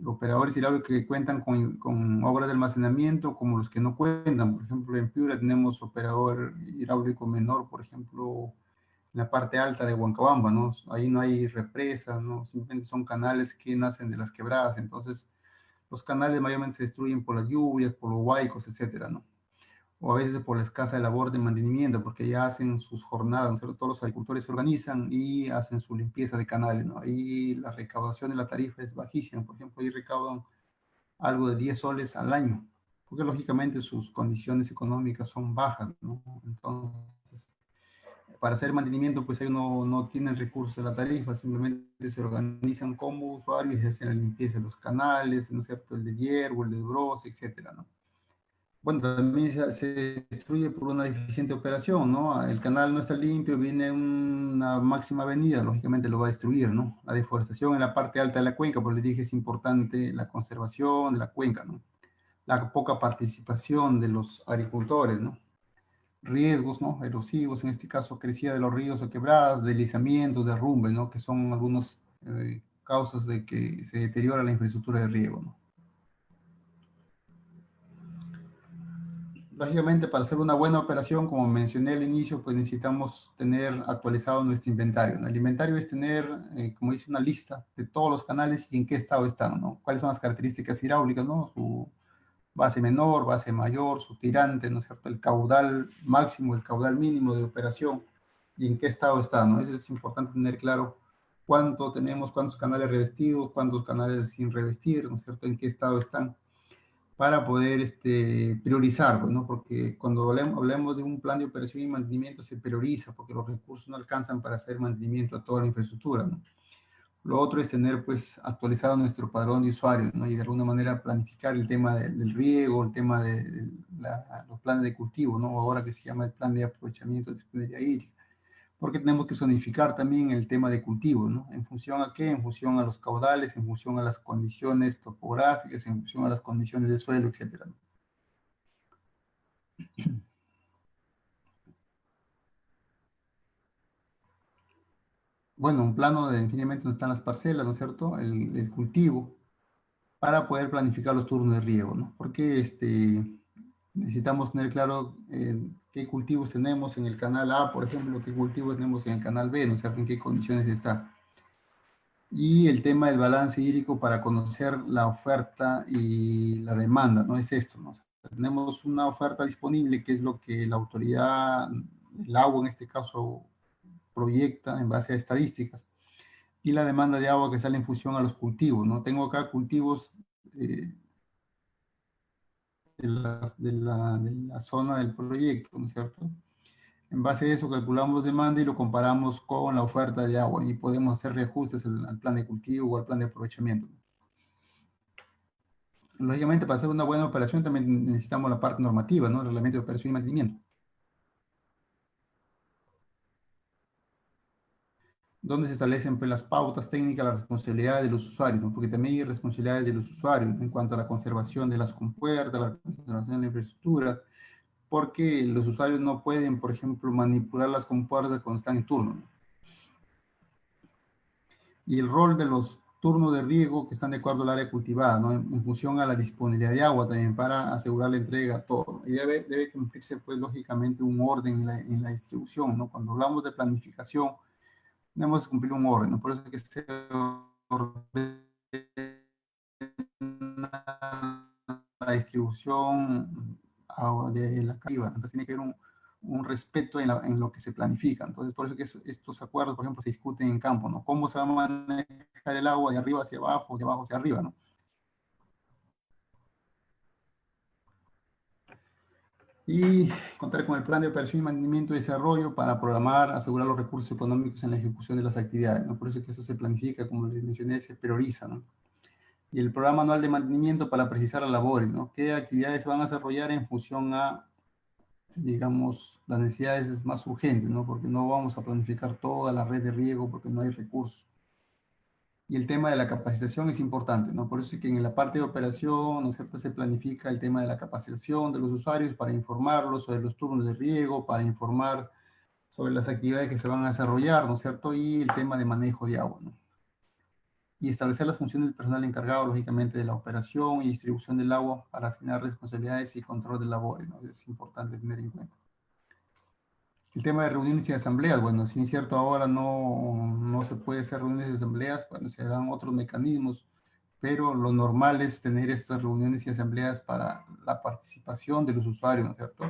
operadores hidráulicos que cuentan con obras de almacenamiento, como los que no cuentan. Por ejemplo, en Piura tenemos operador hidráulico menor, por ejemplo, en la parte alta de Huancabamba, ¿no? Ahí no hay represas, ¿no? Simplemente son canales que nacen de las quebradas. Entonces, los canales mayormente se destruyen por las lluvias, por los huaicos, etcétera, ¿no? O a veces por la escasa labor de mantenimiento, porque ya hacen sus jornadas, ¿no? Todos los agricultores se organizan y hacen su limpieza de canales, ¿no? Ahí la recaudación de la tarifa es bajísima. Por ejemplo, ahí recaudan algo de 10 soles al año, porque lógicamente sus condiciones económicas son bajas, ¿no? Entonces, para hacer mantenimiento, pues ellos no tienen recursos de la tarifa, simplemente se organizan como usuarios y hacen la limpieza de los canales, ¿no es cierto? El de hierbo, el de desbroce, etcétera, ¿no? Bueno, también se destruye por una deficiente operación, ¿no? El canal no está limpio, viene una máxima avenida, lógicamente lo va a destruir, ¿no? La deforestación en la parte alta de la cuenca, pues les dije, es importante la conservación de la cuenca, ¿no? La poca participación de los agricultores, ¿no? Riesgos, ¿no? Erosivos, en este caso, crecida de los ríos o quebradas, deslizamientos, derrumbes, ¿no? Que son algunas causas de que se deteriora la infraestructura de riego, ¿no? Lógicamente, para hacer una buena operación, como mencioné al inicio, pues necesitamos tener actualizado nuestro inventario, ¿no? El inventario es tener, como dice, una lista de todos los canales y en qué estado están, ¿no? Cuáles son las características hidráulicas, ¿no? Su base menor, base mayor, su tirante, ¿no es cierto? El caudal máximo, el caudal mínimo de operación y en qué estado está, ¿no? Eso es importante tener claro cuánto tenemos, cuántos canales revestidos, cuántos canales sin revestir, ¿no es cierto? En qué estado están, para poder priorizar, pues, ¿no? Porque cuando hablemos de un plan de operación y mantenimiento se prioriza porque los recursos no alcanzan para hacer mantenimiento a toda la infraestructura, ¿no? Lo otro es tener, pues, actualizado nuestro padrón de usuarios, ¿no? Y de alguna manera planificar el tema del riego, el tema de los planes de cultivo, ¿no? Ahora que se llama el plan de aprovechamiento de disponibilidad hídrica, porque tenemos que zonificar también el tema de cultivo, ¿no? ¿En función a qué? En función a los caudales, en función a las condiciones topográficas, en función a las condiciones de suelo, etcétera, ¿no? Bueno, un plano de definitivamente donde están las parcelas, ¿no es cierto? El cultivo, para poder planificar los turnos de riego, ¿no? Porque necesitamos tener claro qué cultivos tenemos en el canal A, por ejemplo, qué cultivos tenemos en el canal B, ¿no es cierto? En qué condiciones está. Y el tema del balance hídrico para conocer la oferta y la demanda, ¿no? Es esto, ¿no? O sea, tenemos una oferta disponible, que es lo que la autoridad, el agua en este caso, proyecta en base a estadísticas, y la demanda de agua que sale en función a los cultivos, ¿no? Tengo acá cultivos de la zona del proyecto, ¿no es cierto? En base a eso calculamos demanda y lo comparamos con la oferta de agua y podemos hacer reajustes al plan de cultivo o al plan de aprovechamiento. Lógicamente, para hacer una buena operación también necesitamos la parte normativa, ¿no? El reglamento de operación y mantenimiento, donde se establecen, pues, las pautas técnicas, las responsabilidades de los usuarios, ¿no? Porque también hay responsabilidades de los usuarios, ¿no? En cuanto a la conservación de las compuertas, la conservación de la infraestructura, porque los usuarios no pueden, por ejemplo, manipular las compuertas cuando están en turno, ¿no? Y el rol de los turnos de riego que están de acuerdo al área cultivada, ¿no? En función a la disponibilidad de agua también para asegurar la entrega a todo. Y debe cumplirse, pues, lógicamente un orden en la distribución, ¿no? Cuando hablamos de planificación, tenemos que cumplir un orden, ¿no? Por eso es que se ordena la distribución de la calidad. Entonces tiene que haber un respeto en lo que se planifica. Entonces, por eso que estos acuerdos, por ejemplo, se discuten en campo, ¿no? ¿Cómo se va a manejar el agua de arriba hacia abajo, de abajo hacia arriba, ¿no? Y contar con el plan de operación y mantenimiento y desarrollo para programar, asegurar los recursos económicos en la ejecución de las actividades, ¿no? Por eso que eso se planifica, como les mencioné, se prioriza, ¿no? Y el programa anual de mantenimiento para precisar las labores, ¿no? ¿Qué actividades se van a desarrollar en función a, digamos, las necesidades más urgentes, ¿no? Porque no vamos a planificar toda la red de riego porque no hay recursos. Y el tema de la capacitación es importante, ¿no? Por eso es que en la parte de operación, ¿no es cierto?, se planifica el tema de la capacitación de los usuarios para informarlos sobre los turnos de riego, para informar sobre las actividades que se van a desarrollar, ¿no es cierto? Y el tema de manejo de agua, ¿no? Y establecer las funciones del personal encargado, lógicamente, de la operación y distribución del agua para asignar responsabilidades y control de labores, ¿no? Es importante tener en cuenta. El tema de reuniones y asambleas, bueno, si es cierto, ahora no se puede hacer reuniones y asambleas, bueno, se harán otros mecanismos, pero lo normal es tener estas reuniones y asambleas para la participación de los usuarios, ¿no es cierto?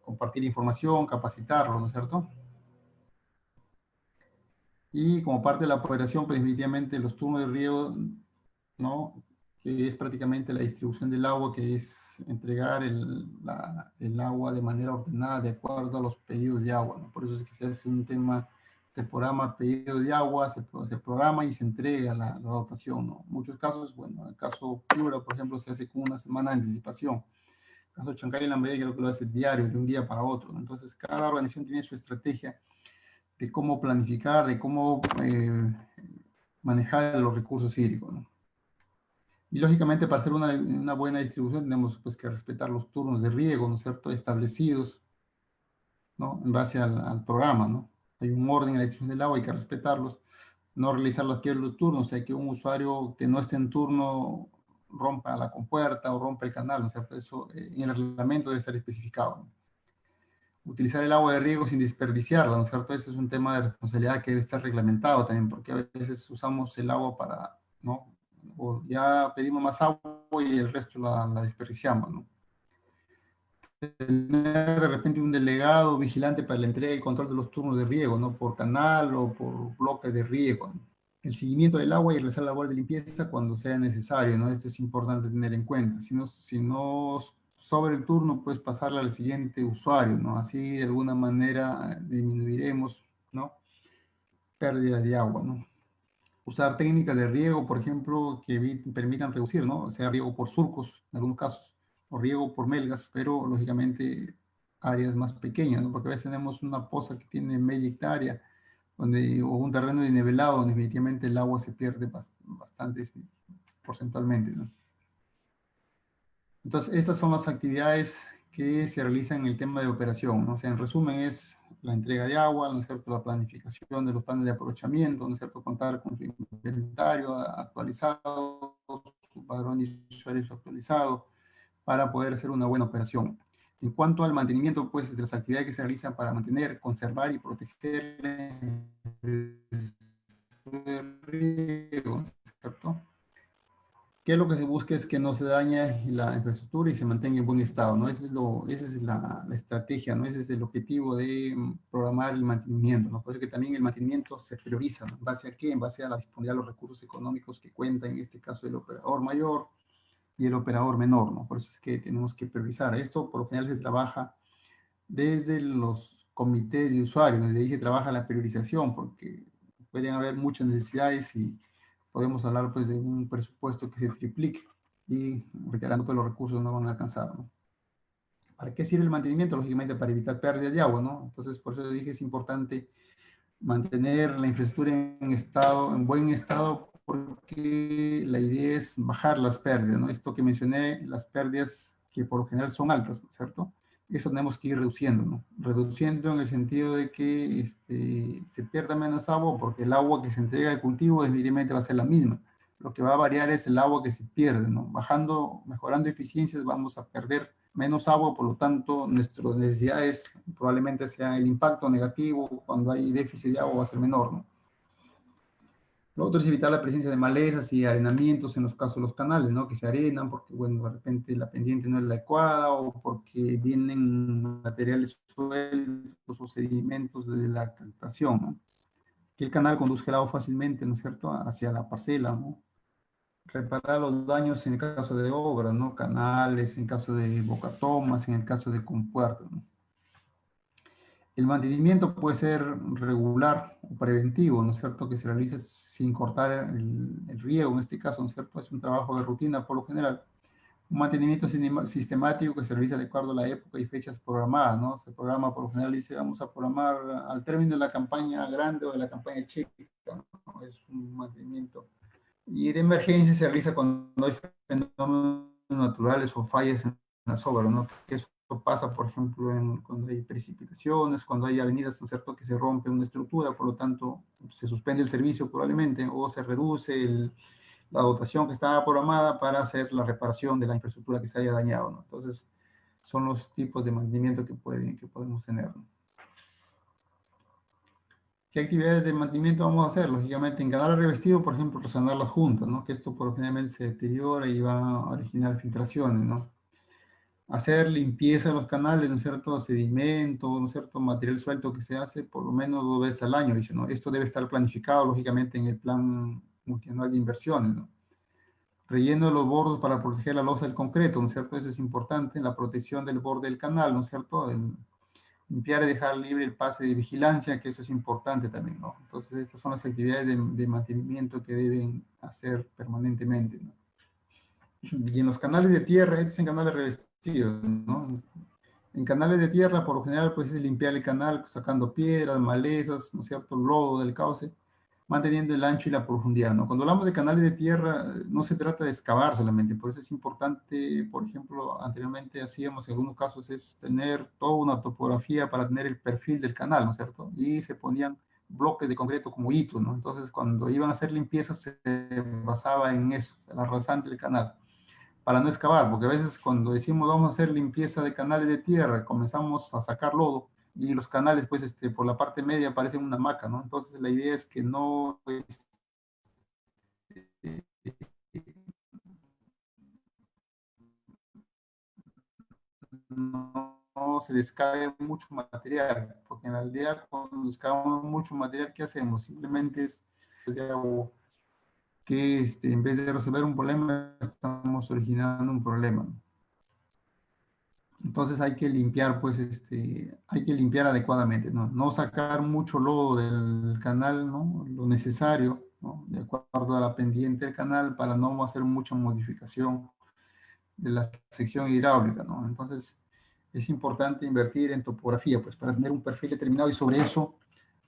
Compartir información, capacitarlos, ¿no es cierto? Y como parte de la operación, pues definitivamente los turnos de riego, ¿no? Que es prácticamente la distribución del agua, que es entregar el agua de manera ordenada, de acuerdo a los pedidos de agua, ¿no? Por eso es que se hace un tema, se programa pedido de agua, se programa y se entrega la dotación, ¿no? En muchos casos, bueno, en el caso Piura, por ejemplo, se hace con una semana de anticipación. En el caso de Chancay y Lambayeque, creo que lo hace diario, de un día para otro, ¿no? Entonces, cada organización tiene su estrategia de cómo planificar, de cómo manejar los recursos hídricos, ¿no? Y lógicamente para hacer una buena distribución tenemos, pues, que respetar los turnos de riego, ¿no es cierto?, establecidos, ¿no?, en base al programa, ¿no? Hay un orden en la distribución del agua, hay que respetarlos, no realizar los quiebres de los turnos, o sea, que un usuario que no esté en turno rompa la compuerta o rompa el canal, ¿no es cierto? Eso en el reglamento debe estar especificado, ¿no? Utilizar el agua de riego sin desperdiciarla, ¿no es cierto? Eso es un tema de responsabilidad que debe estar reglamentado también, porque a veces usamos el agua para, ¿no?, o ya pedimos más agua y el resto la desperdiciamos, ¿no? Tener de repente un delegado vigilante para la entrega y control de los turnos de riego, ¿no?, por canal o por bloque de riego, ¿no? El seguimiento del agua y realizar labores de limpieza cuando sea necesario, ¿no? Esto es importante tener en cuenta. Si no sobre el turno, pues pasarle al siguiente usuario, ¿no? Así de alguna manera disminuiremos, ¿no?, pérdida de agua, ¿no? Usar técnicas de riego, por ejemplo, que permitan reducir, ¿no? O sea, riego por surcos, en algunos casos, o riego por melgas, pero lógicamente áreas más pequeñas, ¿no? Porque a veces tenemos una poza que tiene media hectárea, o un terreno nivelado, donde definitivamente el agua se pierde bastante porcentualmente, ¿no? Entonces, estas son las actividades que se realizan en el tema de operación, ¿no? O sea, en resumen es la entrega de agua, ¿no es cierto?, la planificación de los planes de aprovechamiento, ¿no es cierto?, contar con su inventario actualizado, su padrón de usuarios actualizado, para poder hacer una buena operación. En cuanto al mantenimiento, pues, de las actividades que se realizan para mantener, conservar y proteger el riego, ¿cierto? ¿Qué es lo que se busca? Es que no se dañe la infraestructura y se mantenga en buen estado, ¿no? Esa es la estrategia, ¿no? Ese es el objetivo de programar el mantenimiento, ¿no? Por eso que también el mantenimiento se prioriza, ¿no? ¿En base a qué? En base a la disponibilidad de los recursos económicos que cuenta, en este caso, el operador mayor y el operador menor, ¿no? Por eso es que tenemos que priorizar. Esto, por lo general, se trabaja desde los comités de usuarios, desde ahí se trabaja la priorización, porque pueden haber muchas necesidades y podemos hablar, pues, de un presupuesto que se triplique y reiterando que los recursos no van a alcanzar, ¿no? ¿Para qué sirve el mantenimiento? Lógicamente para evitar pérdidas de agua, ¿no? Entonces, por eso dije, es importante mantener la infraestructura en buen estado, porque la idea es bajar las pérdidas, ¿no? Esto que mencioné, las pérdidas que por lo general son altas, ¿cierto? Eso tenemos que ir reduciendo, ¿no? Reduciendo en el sentido de que se pierda menos agua, porque el agua que se entrega al cultivo definitivamente va a ser la misma. Lo que va a variar es el agua que se pierde, ¿no? Bajando, mejorando eficiencias, vamos a perder menos agua, por lo tanto, nuestras necesidades probablemente sean el impacto negativo, cuando hay déficit de agua va a ser menor, ¿no? Lo otro es evitar la presencia de malezas y arenamientos en los casos de los canales, ¿no? Que se arenan porque, bueno, de repente la pendiente no es la adecuada o porque vienen materiales sueltos o sedimentos de la captación, ¿no? Que el canal conduzca el agua fácilmente, ¿no es cierto?, hacia la parcela, ¿no? Reparar los daños en el caso de obras, ¿no? Canales, en caso de bocatomas, en el caso de compuertas, ¿no? El mantenimiento puede ser regular o preventivo, ¿no es cierto?, que se realice sin cortar el riego, en este caso, ¿no es cierto?, es un trabajo de rutina por lo general. Un mantenimiento sistemático que se realiza de acuerdo a la época y fechas programadas, ¿no? Se programa por lo general, dice, vamos a programar al término de la campaña grande o de la campaña chica, ¿no? Es un mantenimiento. Y de emergencia se realiza cuando hay fenómenos naturales o fallas en las obras, ¿no? Que eso pasa, por ejemplo, cuando hay precipitaciones, cuando hay avenidas, ¿no es cierto?, que se rompe una estructura, por lo tanto, se suspende el servicio probablemente, o se reduce la dotación que estaba programada para hacer la reparación de la infraestructura que se haya dañado, ¿no? Entonces, son los tipos de mantenimiento que podemos tener, ¿no? ¿Qué actividades de mantenimiento vamos a hacer? Lógicamente, en canal revestido, por ejemplo, resonar las juntas, ¿no? Que esto por lo general se deteriora y va a originar filtraciones, ¿no? Hacer limpieza de los canales, ¿no es cierto? Sedimento, ¿no es cierto? Material suelto que se hace por lo menos 2 veces al año, dice, ¿no? Esto debe estar planificado, lógicamente, en el plan multianual de inversiones, ¿no? Relleno de los bordos para proteger la losa del concreto, ¿no es cierto? Eso es importante, la protección del borde del canal, ¿no es cierto? Limpiar y dejar libre el pase de vigilancia, que eso es importante también, ¿no? Entonces, estas son las actividades de mantenimiento que deben hacer permanentemente, ¿no? Y en los canales de tierra, estos en canales revestidos, ¿no? En canales de tierra, por lo general, pues es limpiar el canal sacando piedras, malezas, ¿no es cierto?, lodo del cauce, manteniendo el ancho y la profundidad, ¿no? Cuando hablamos de canales de tierra, no se trata de excavar solamente, por eso es importante, por ejemplo, anteriormente hacíamos en algunos casos es tener toda una topografía para tener el perfil del canal, ¿no es cierto? Y se ponían bloques de concreto como hitos, ¿no? Entonces, cuando iban a hacer limpiezas, se basaba en eso, la rasante del canal, para no excavar, porque a veces cuando decimos vamos a hacer limpieza de canales de tierra, comenzamos a sacar lodo, y los canales, pues, por la parte media parecen una hamaca, ¿no? Entonces, la idea es que no, no se descabe mucho material, porque en realidad cuando descabamos mucho material, ¿qué hacemos? Simplemente es que en vez de resolver un problema, estamos originando un problema, ¿no? Entonces hay que limpiar, pues, hay que limpiar adecuadamente, ¿no? No sacar mucho lodo del canal, ¿no? Lo necesario, ¿no? De acuerdo a la pendiente del canal para no hacer mucha modificación de la sección hidráulica, ¿no? Entonces es importante invertir en topografía, pues, para tener un perfil determinado y sobre eso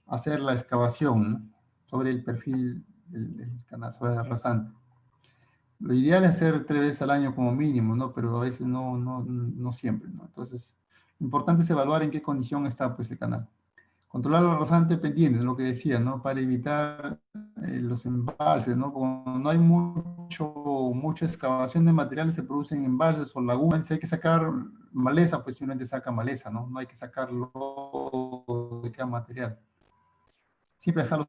hacer la excavación, ¿no? Sobre el perfil del canal, sobre el rasante. Lo ideal es hacer 3 veces al año como mínimo, ¿no? Pero a veces no siempre, ¿no? Entonces, lo importante es evaluar en qué condición está, pues, el canal. Controlar la rasante pendiente, es lo que decía, ¿no? Para evitar los embalses, ¿no? Cuando no hay mucha excavación de materiales, se producen embalses o lagunas. Si hay que sacar maleza, pues simplemente saca maleza, ¿no? No hay que sacarlo de cada material. Siempre dejar los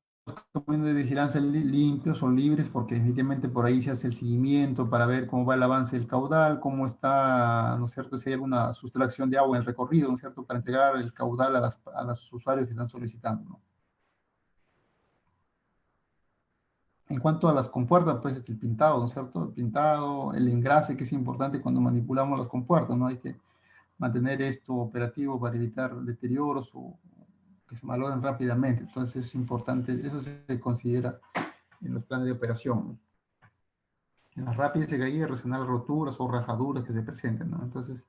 caminos de vigilancia limpios o libres, porque definitivamente por ahí se hace el seguimiento para ver cómo va el avance del caudal, cómo está, ¿no es cierto?, si hay alguna sustracción de agua en el recorrido, ¿no es cierto?, para entregar el caudal a los usuarios que están solicitando, ¿no? En cuanto a las compuertas, pues el pintado, ¿no es cierto?, el pintado, el engrase, que es importante cuando manipulamos las compuertas, ¿no? Hay que mantener esto operativo para evitar deterioros o que se malogren rápidamente. Entonces es importante, eso se considera en los planes de operación, ¿no? En las rápidas se caía resonar roturas o rajaduras que se presenten, ¿no? Entonces,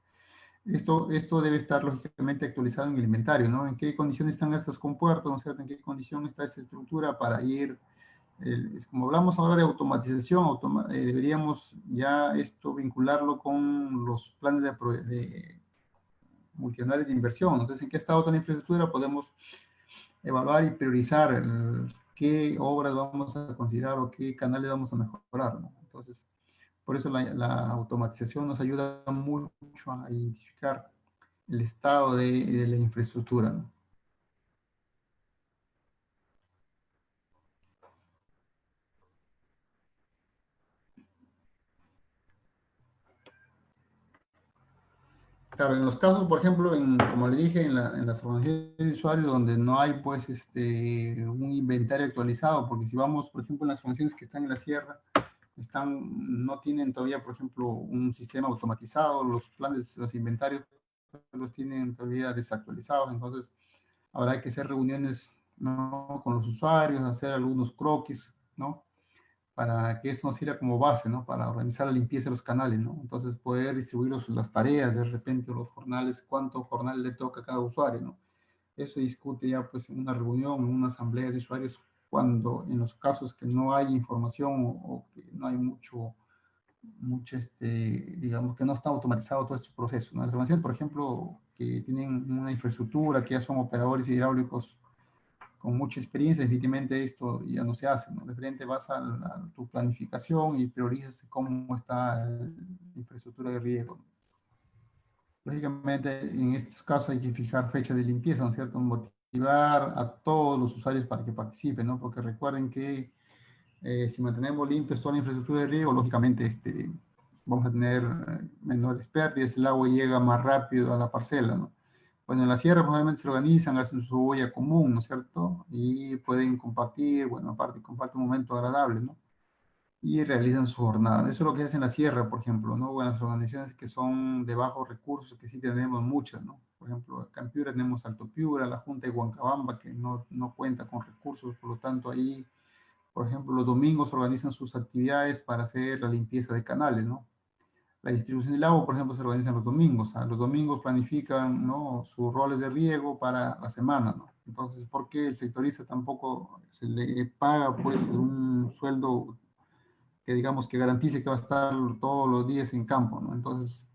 esto debe estar lógicamente actualizado en el inventario, ¿no? ¿En qué condiciones están estas compuertas, ¿no es cierto? ¿En qué condición está esta estructura para ir? Como hablamos ahora de automatización, deberíamos ya esto vincularlo con los planes de multianuales de inversión. Entonces, ¿en qué estado está la infraestructura? Podemos evaluar y priorizar qué obras vamos a considerar o qué canales vamos a mejorar, ¿no? Entonces, por eso la automatización nos ayuda mucho a identificar el estado de la infraestructura, ¿no? Claro, en los casos, por ejemplo, como le dije, en las organizaciones de usuarios donde no hay, pues, un inventario actualizado, porque si vamos, por ejemplo, en las organizaciones que están en la sierra, no tienen todavía, por ejemplo, un sistema automatizado, los planes, los inventarios los tienen todavía desactualizados, entonces habrá que hacer reuniones, ¿no?, con los usuarios, hacer algunos croquis, ¿no?, para que esto nos sirva como base, ¿no?, para organizar la limpieza de los canales, ¿no? Entonces poder distribuir las tareas, de repente los jornales, cuánto jornal le toca a cada usuario, ¿no? Eso se discute ya pues en una reunión, en una asamblea de usuarios, cuando en los casos que no hay información o que no hay digamos que no está automatizado todo este proceso, ¿no? Las organizaciones, por ejemplo, que tienen una infraestructura, que ya son operadores hidráulicos con mucha experiencia, definitivamente esto ya no se hace, ¿no? De frente vas a tu planificación y priorizas cómo está la infraestructura de riego. Lógicamente, en estos casos hay que fijar fechas de limpieza, ¿no es cierto? Motivar a todos los usuarios para que participen, ¿no? Porque recuerden que si mantenemos limpios toda la infraestructura de riego, lógicamente vamos a tener menores pérdidas, el agua llega más rápido a la parcela, ¿no? Bueno, en la sierra probablemente se organizan, hacen su olla común, ¿no es cierto? Y pueden compartir, bueno, aparte comparten un momento agradable, ¿no? Y realizan su jornada. Eso es lo que se hace en la sierra, por ejemplo, ¿no? Buenas organizaciones que son de bajos recursos, que sí tenemos muchas, ¿no? Por ejemplo, acá en Piura tenemos Alto Piura, la Junta de Huancabamba, que no cuenta con recursos, por lo tanto ahí, por ejemplo, los domingos organizan sus actividades para hacer la limpieza de canales, ¿no? La distribución del agua, por ejemplo, se organiza los domingos. Los domingos planifican, ¿no?, sus roles de riego para la semana, ¿no? Entonces, ¿por qué el sectorista tampoco se le paga, pues, un sueldo que, digamos, que garantice que va a estar todos los días en campo, ¿no? Entonces,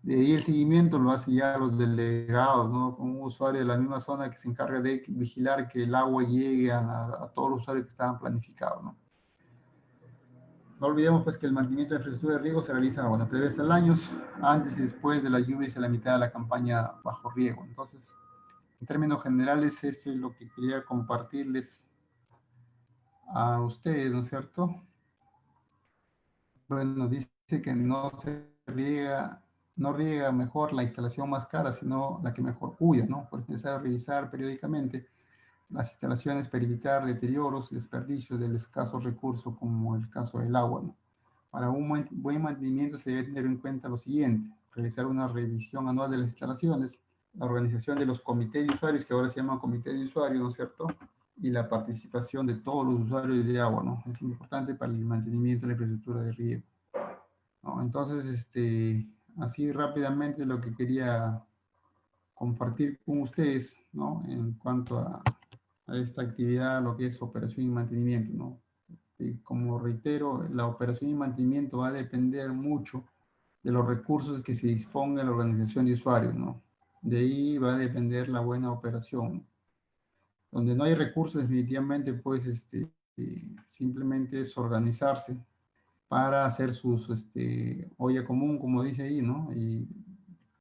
de ahí el seguimiento lo hacen ya los delegados, ¿no? Con un usuario de la misma zona que se encarga de vigilar que el agua llegue a todos los usuarios que estaban planificados, ¿no? No olvidemos pues que el mantenimiento de la infraestructura de riego se realiza, bueno, 3 veces al año, antes y después de la lluvia y a la mitad de la campaña bajo riego. Entonces, en términos generales, esto es lo que quería compartirles a ustedes, ¿no es cierto? Bueno, dice que no riega mejor la instalación más cara, sino la que mejor cuida, ¿no? Por eso es necesario revisar periódicamente las instalaciones para evitar deterioros y desperdicios del escaso recurso, como el caso del agua, ¿no? Para un buen mantenimiento se debe tener en cuenta lo siguiente: realizar una revisión anual de las instalaciones, la organización de los comités de usuarios, que ahora se llaman comités de usuarios, ¿no es cierto?, y la participación de todos los usuarios de agua, ¿no? Es importante para el mantenimiento de la infraestructura de riego, ¿no? Entonces, así rápidamente lo que quería compartir con ustedes, ¿no?, en cuanto a esta actividad, lo que es operación y mantenimiento, ¿no? Y como reitero, la operación y mantenimiento va a depender mucho de los recursos que se disponga en la organización de usuarios, ¿no? De ahí va a depender la buena operación. Donde no hay recursos, definitivamente, pues, simplemente es organizarse para hacer sus, olla común, como dice ahí, ¿no? Y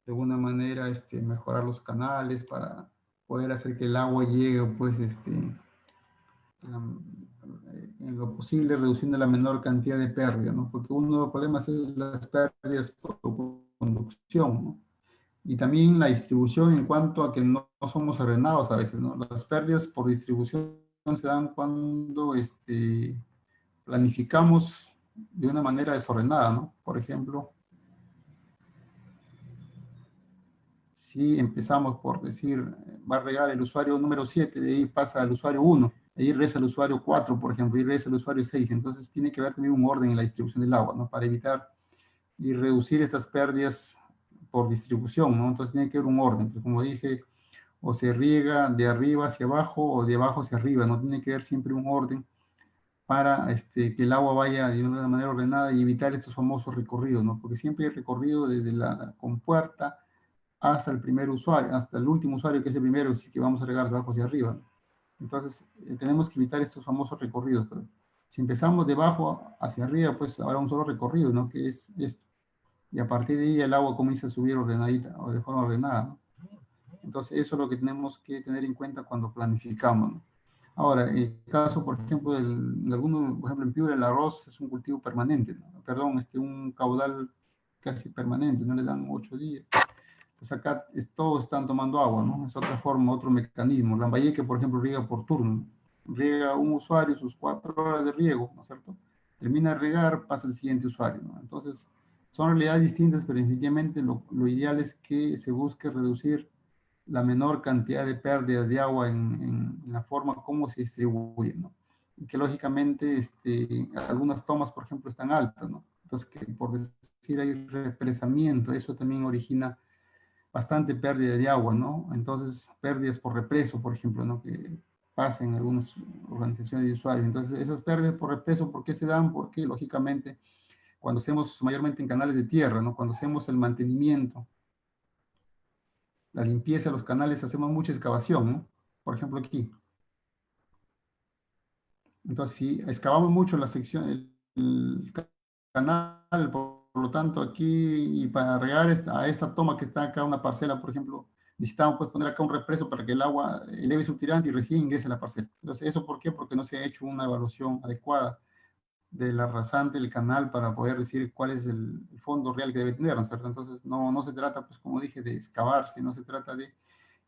de alguna manera, mejorar los canales para poder hacer que el agua llegue, pues, en lo posible, reduciendo la menor cantidad de pérdidas, ¿no? Porque uno de los problemas es las pérdidas por conducción, ¿no? Y también la distribución, en cuanto a que no somos ordenados a veces, ¿no? Las pérdidas por distribución se dan cuando planificamos de una manera desordenada, ¿no? Por ejemplo, si empezamos por decir, va a regar el usuario número 7, de ahí pasa al usuario 1, de ahí regresa al usuario 4, por ejemplo, y regresa al usuario 6. Entonces tiene que haber también un orden en la distribución del agua, ¿no? Para evitar y reducir estas pérdidas por distribución, ¿no? Entonces tiene que haber un orden, pues como dije, o se riega de arriba hacia abajo o de abajo hacia arriba, ¿no? Tiene que haber siempre un orden para que el agua vaya de una manera ordenada y evitar estos famosos recorridos, ¿no? Porque siempre hay recorrido desde la compuerta hasta el primer usuario, hasta el último usuario, que es el primero, si que vamos a regar de abajo hacia arriba, ¿no? Entonces, tenemos que evitar estos famosos recorridos. Pero si empezamos de abajo hacia arriba, pues habrá un solo recorrido, ¿no? Que es esto. Y a partir de ahí el agua comienza a subir ordenadita o de forma ordenada, ¿no? Entonces, eso es lo que tenemos que tener en cuenta cuando planificamos, ¿no? Ahora, en el caso, por ejemplo, de algunos, por ejemplo, en Piura el arroz es un cultivo permanente, ¿no? Perdón, un caudal casi permanente, no le dan 8 días. Pues acá todos están tomando agua, ¿no? Es otra forma, otro mecanismo. Lambayeque, por ejemplo, riega por turno. Riega un usuario sus 4 horas de riego, ¿no es cierto? Termina de regar, pasa el siguiente usuario, ¿no? Entonces, son realidades distintas, pero definitivamente lo ideal es que se busque reducir la menor cantidad de pérdidas de agua en la forma como se distribuye, ¿no? Y que lógicamente algunas tomas, por ejemplo, están altas, ¿no? Entonces, que por decir hay represamiento, eso también origina bastante pérdida de agua, ¿no? Entonces, pérdidas por represo, por ejemplo, ¿no? Que pasa en algunas organizaciones de usuarios. Entonces, esas pérdidas por represo, ¿por qué se dan? Porque, lógicamente, cuando hacemos mayormente en canales de tierra, ¿no? Cuando hacemos el mantenimiento, la limpieza de los canales, hacemos mucha excavación, ¿no? Por ejemplo, aquí. Entonces, si excavamos mucho la sección, el canal, por lo tanto, aquí, y para regar a esta toma que está acá, una parcela, por ejemplo, necesitamos pues, poner acá un represo para que el agua eleve su tirante y recién ingrese a la parcela. Entonces, ¿eso por qué? Porque no se ha hecho una evaluación adecuada de la rasante del canal para poder decir cuál es el fondo real que debe tener, ¿no es cierto? Entonces, no se trata, pues, como dije, de excavar, sino se trata de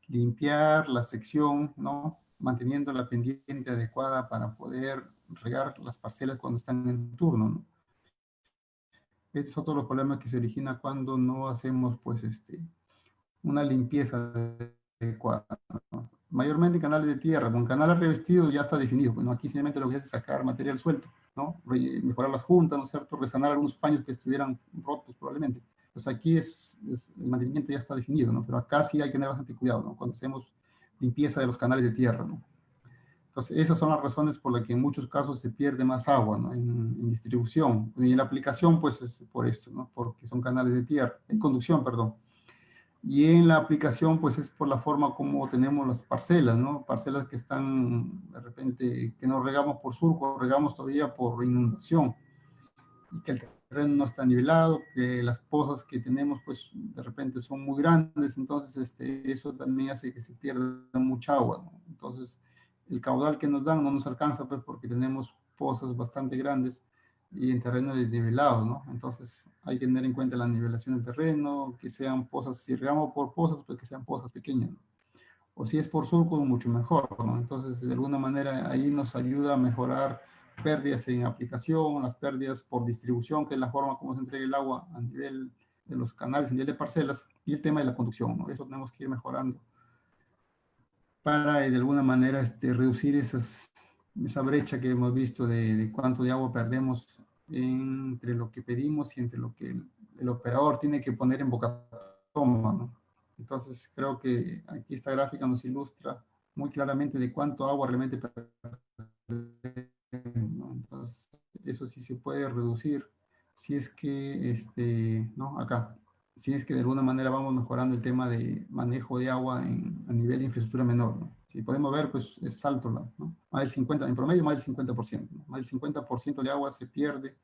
limpiar la sección, ¿no? Manteniendo la pendiente adecuada para poder regar las parcelas cuando están en turno, ¿no? Este es otro de los problemas que se origina cuando no hacemos, pues, una limpieza adecuada, ¿no? Mayormente canales de tierra, con canales revestidos ya está definido. Bueno, aquí simplemente lo que hace es sacar material suelto, ¿no? Mejorar las juntas, ¿no es cierto? Resanar algunos paños que estuvieran rotos probablemente. Pues aquí el mantenimiento ya está definido, ¿no? Pero acá sí hay que tener bastante cuidado, ¿no? Cuando hacemos limpieza de los canales de tierra, ¿no? Entonces, esas son las razones por las que en muchos casos se pierde más agua, ¿no? En distribución. Y en la aplicación, pues es por esto, ¿no? Porque son canales de tierra, en conducción, perdón. Y en la aplicación, pues es por la forma como tenemos las parcelas, ¿no? Parcelas que están, de repente, que no regamos por surco, regamos todavía por inundación. Y que el terreno no está nivelado, que las pozas que tenemos, pues de repente son muy grandes, entonces eso también hace que se pierda mucha agua, ¿no? Entonces, el caudal que nos dan no nos alcanza, pues porque tenemos pozas bastante grandes y en terreno desnivelado, ¿no? Entonces, hay que tener en cuenta la nivelación del terreno, que sean pozas, si regamos por pozas, pues que sean pozas pequeñas, ¿no? O si es por surco, mucho mejor, ¿no? Entonces, de alguna manera, ahí nos ayuda a mejorar pérdidas en aplicación, las pérdidas por distribución, que es la forma como se entrega el agua a nivel de los canales, a nivel de parcelas, y el tema de la conducción, ¿no? Eso tenemos que ir mejorando para, de alguna manera, reducir esa brecha que hemos visto de cuánto de agua perdemos entre lo que pedimos y entre lo que el operador tiene que poner en boca toma, ¿no? Entonces, creo que aquí esta gráfica nos ilustra muy claramente de cuánto agua realmente perdemos, ¿no? Entonces, eso sí se puede reducir si es que, ¿no? Acá, si es que de alguna manera vamos mejorando el tema de manejo de agua a nivel de infraestructura menor, ¿no? Si podemos ver, pues es alto, ¿no? Más del 50, en promedio más del 50%, ¿no? Más del 50% de agua se pierde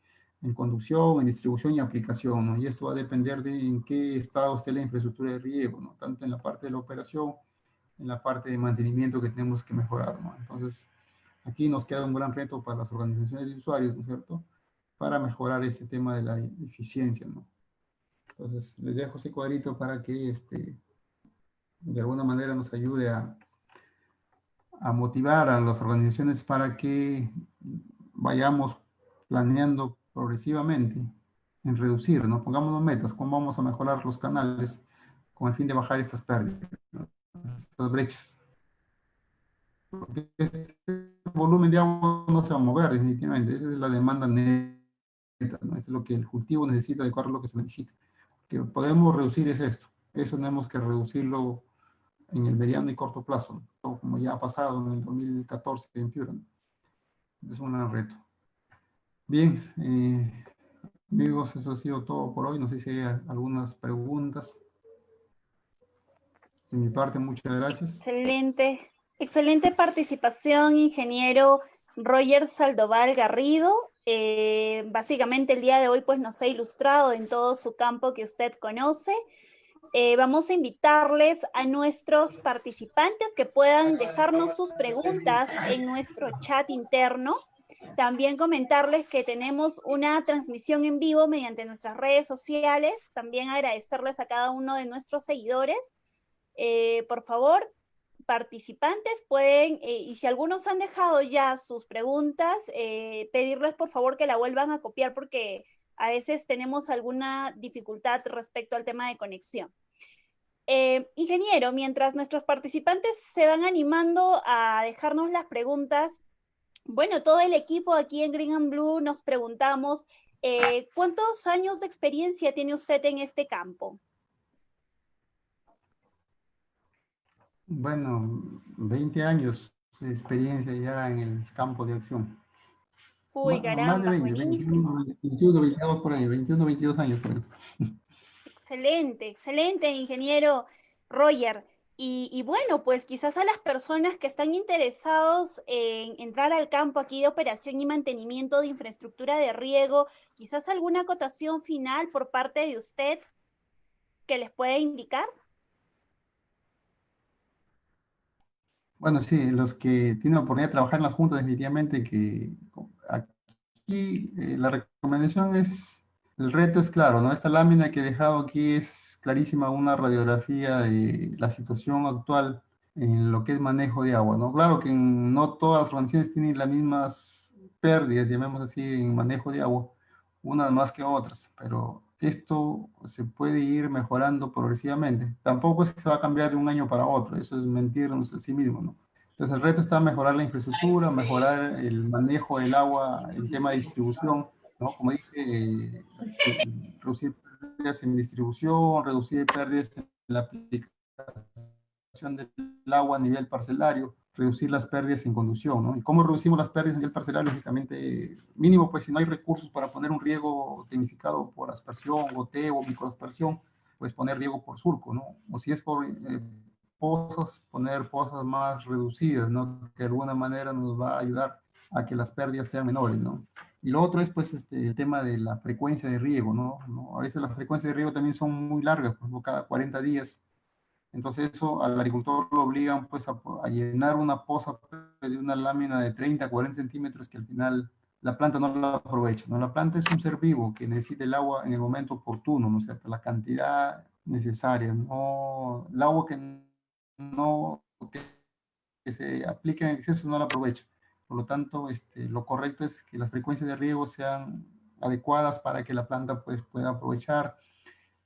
en conducción, en distribución y aplicación, ¿no? Y esto va a depender de en qué estado esté la infraestructura de riego, ¿no? Tanto en la parte de la operación, en la parte de mantenimiento que tenemos que mejorar, ¿no? Entonces, aquí nos queda un gran reto para las organizaciones de usuarios, ¿no es cierto? Para mejorar este tema de la eficiencia, ¿no? Entonces, les dejo ese cuadrito para que de alguna manera nos ayude a motivar a las organizaciones para que vayamos planeando progresivamente en reducir, ¿no? Pongámonos metas, cómo vamos a mejorar los canales con el fin de bajar estas pérdidas, ¿no? Estas brechas. Porque este volumen de agua no se va a mover definitivamente, esa es la demanda neta, ¿no? Es lo que el cultivo necesita de acuerdo a lo que se planifica. Que podemos reducir es esto, eso tenemos que reducirlo en el mediano y corto plazo, ¿no? Como ya ha pasado en el 2014 en Piura, ¿no? Es un gran reto. Bien, amigos, eso ha sido todo por hoy. No sé si hay algunas preguntas. De mi parte, muchas gracias. Excelente. Excelente participación, ingeniero Roger Sandoval Garrido. Básicamente el día de hoy pues nos ha ilustrado en todo su campo que usted conoce. Vamos a invitarles a nuestros participantes que puedan dejarnos sus preguntas en nuestro chat interno. También comentarles que tenemos una transmisión en vivo mediante nuestras redes sociales. También agradecerles a cada uno de nuestros seguidores. Por favor, participantes pueden, y si algunos han dejado ya sus preguntas, pedirles por favor que la vuelvan a copiar porque a veces tenemos alguna dificultad respecto al tema de conexión. Ingeniero, mientras nuestros participantes se van animando a dejarnos las preguntas, bueno, todo el equipo aquí en Green and Blue nos preguntamos, ¿cuántos años de experiencia tiene usted en este campo? Bueno, 20 años de experiencia ya en el campo de acción. Uy, Más de caramba, 20, buenísimo. 21, 22 por ahí, 21, 22 años por ahí. Excelente, excelente, ingeniero Roger. Y bueno, pues quizás a las personas que están interesados en entrar al campo aquí de operación y mantenimiento de infraestructura de riego, quizás alguna acotación final por parte de usted que les pueda indicar. Bueno, sí, los que tienen la oportunidad de trabajar en las juntas, definitivamente que aquí la recomendación es, el reto es claro, ¿no? Esta lámina que he dejado aquí es clarísima, una radiografía de la situación actual en lo que es manejo de agua, ¿no? Claro que no todas las organizaciones tienen las mismas pérdidas, llamemos así, en manejo de agua, unas más que otras, pero esto se puede ir mejorando progresivamente. Tampoco es que se va a cambiar de un año para otro, eso es mentirnos a sí mismo, ¿no? Entonces el reto está en mejorar la infraestructura, mejorar el manejo del agua, el tema de distribución, ¿no? Como dije, reducir pérdidas en distribución, reducir pérdidas en la aplicación del agua a nivel parcelario, reducir las pérdidas en conducción, ¿no? ¿Y cómo reducimos las pérdidas a nivel parcelario? Lógicamente, mínimo, pues si no hay recursos para poner un riego tecnificado por aspersión, goteo o microaspersión, pues poner riego por surco, ¿no? O si es por pozas, poner pozas más reducidas, ¿no? Que de alguna manera nos va a ayudar a que las pérdidas sean menores, ¿no? Y lo otro es, pues, el tema de la frecuencia de riego, ¿no? A veces las frecuencias de riego también son muy largas, por ejemplo, cada 40 días. Entonces eso al agricultor lo obligan, pues, a llenar una poza de una lámina de 30, 40 centímetros que al final la planta no la aprovecha, ¿no? La planta es un ser vivo que necesita el agua en el momento oportuno, ¿no es cierto? La cantidad necesaria, no, el agua no, que se aplica en exceso no la aprovecha. Por lo tanto, lo correcto es que las frecuencias de riego sean adecuadas para que la planta pues, pueda aprovechar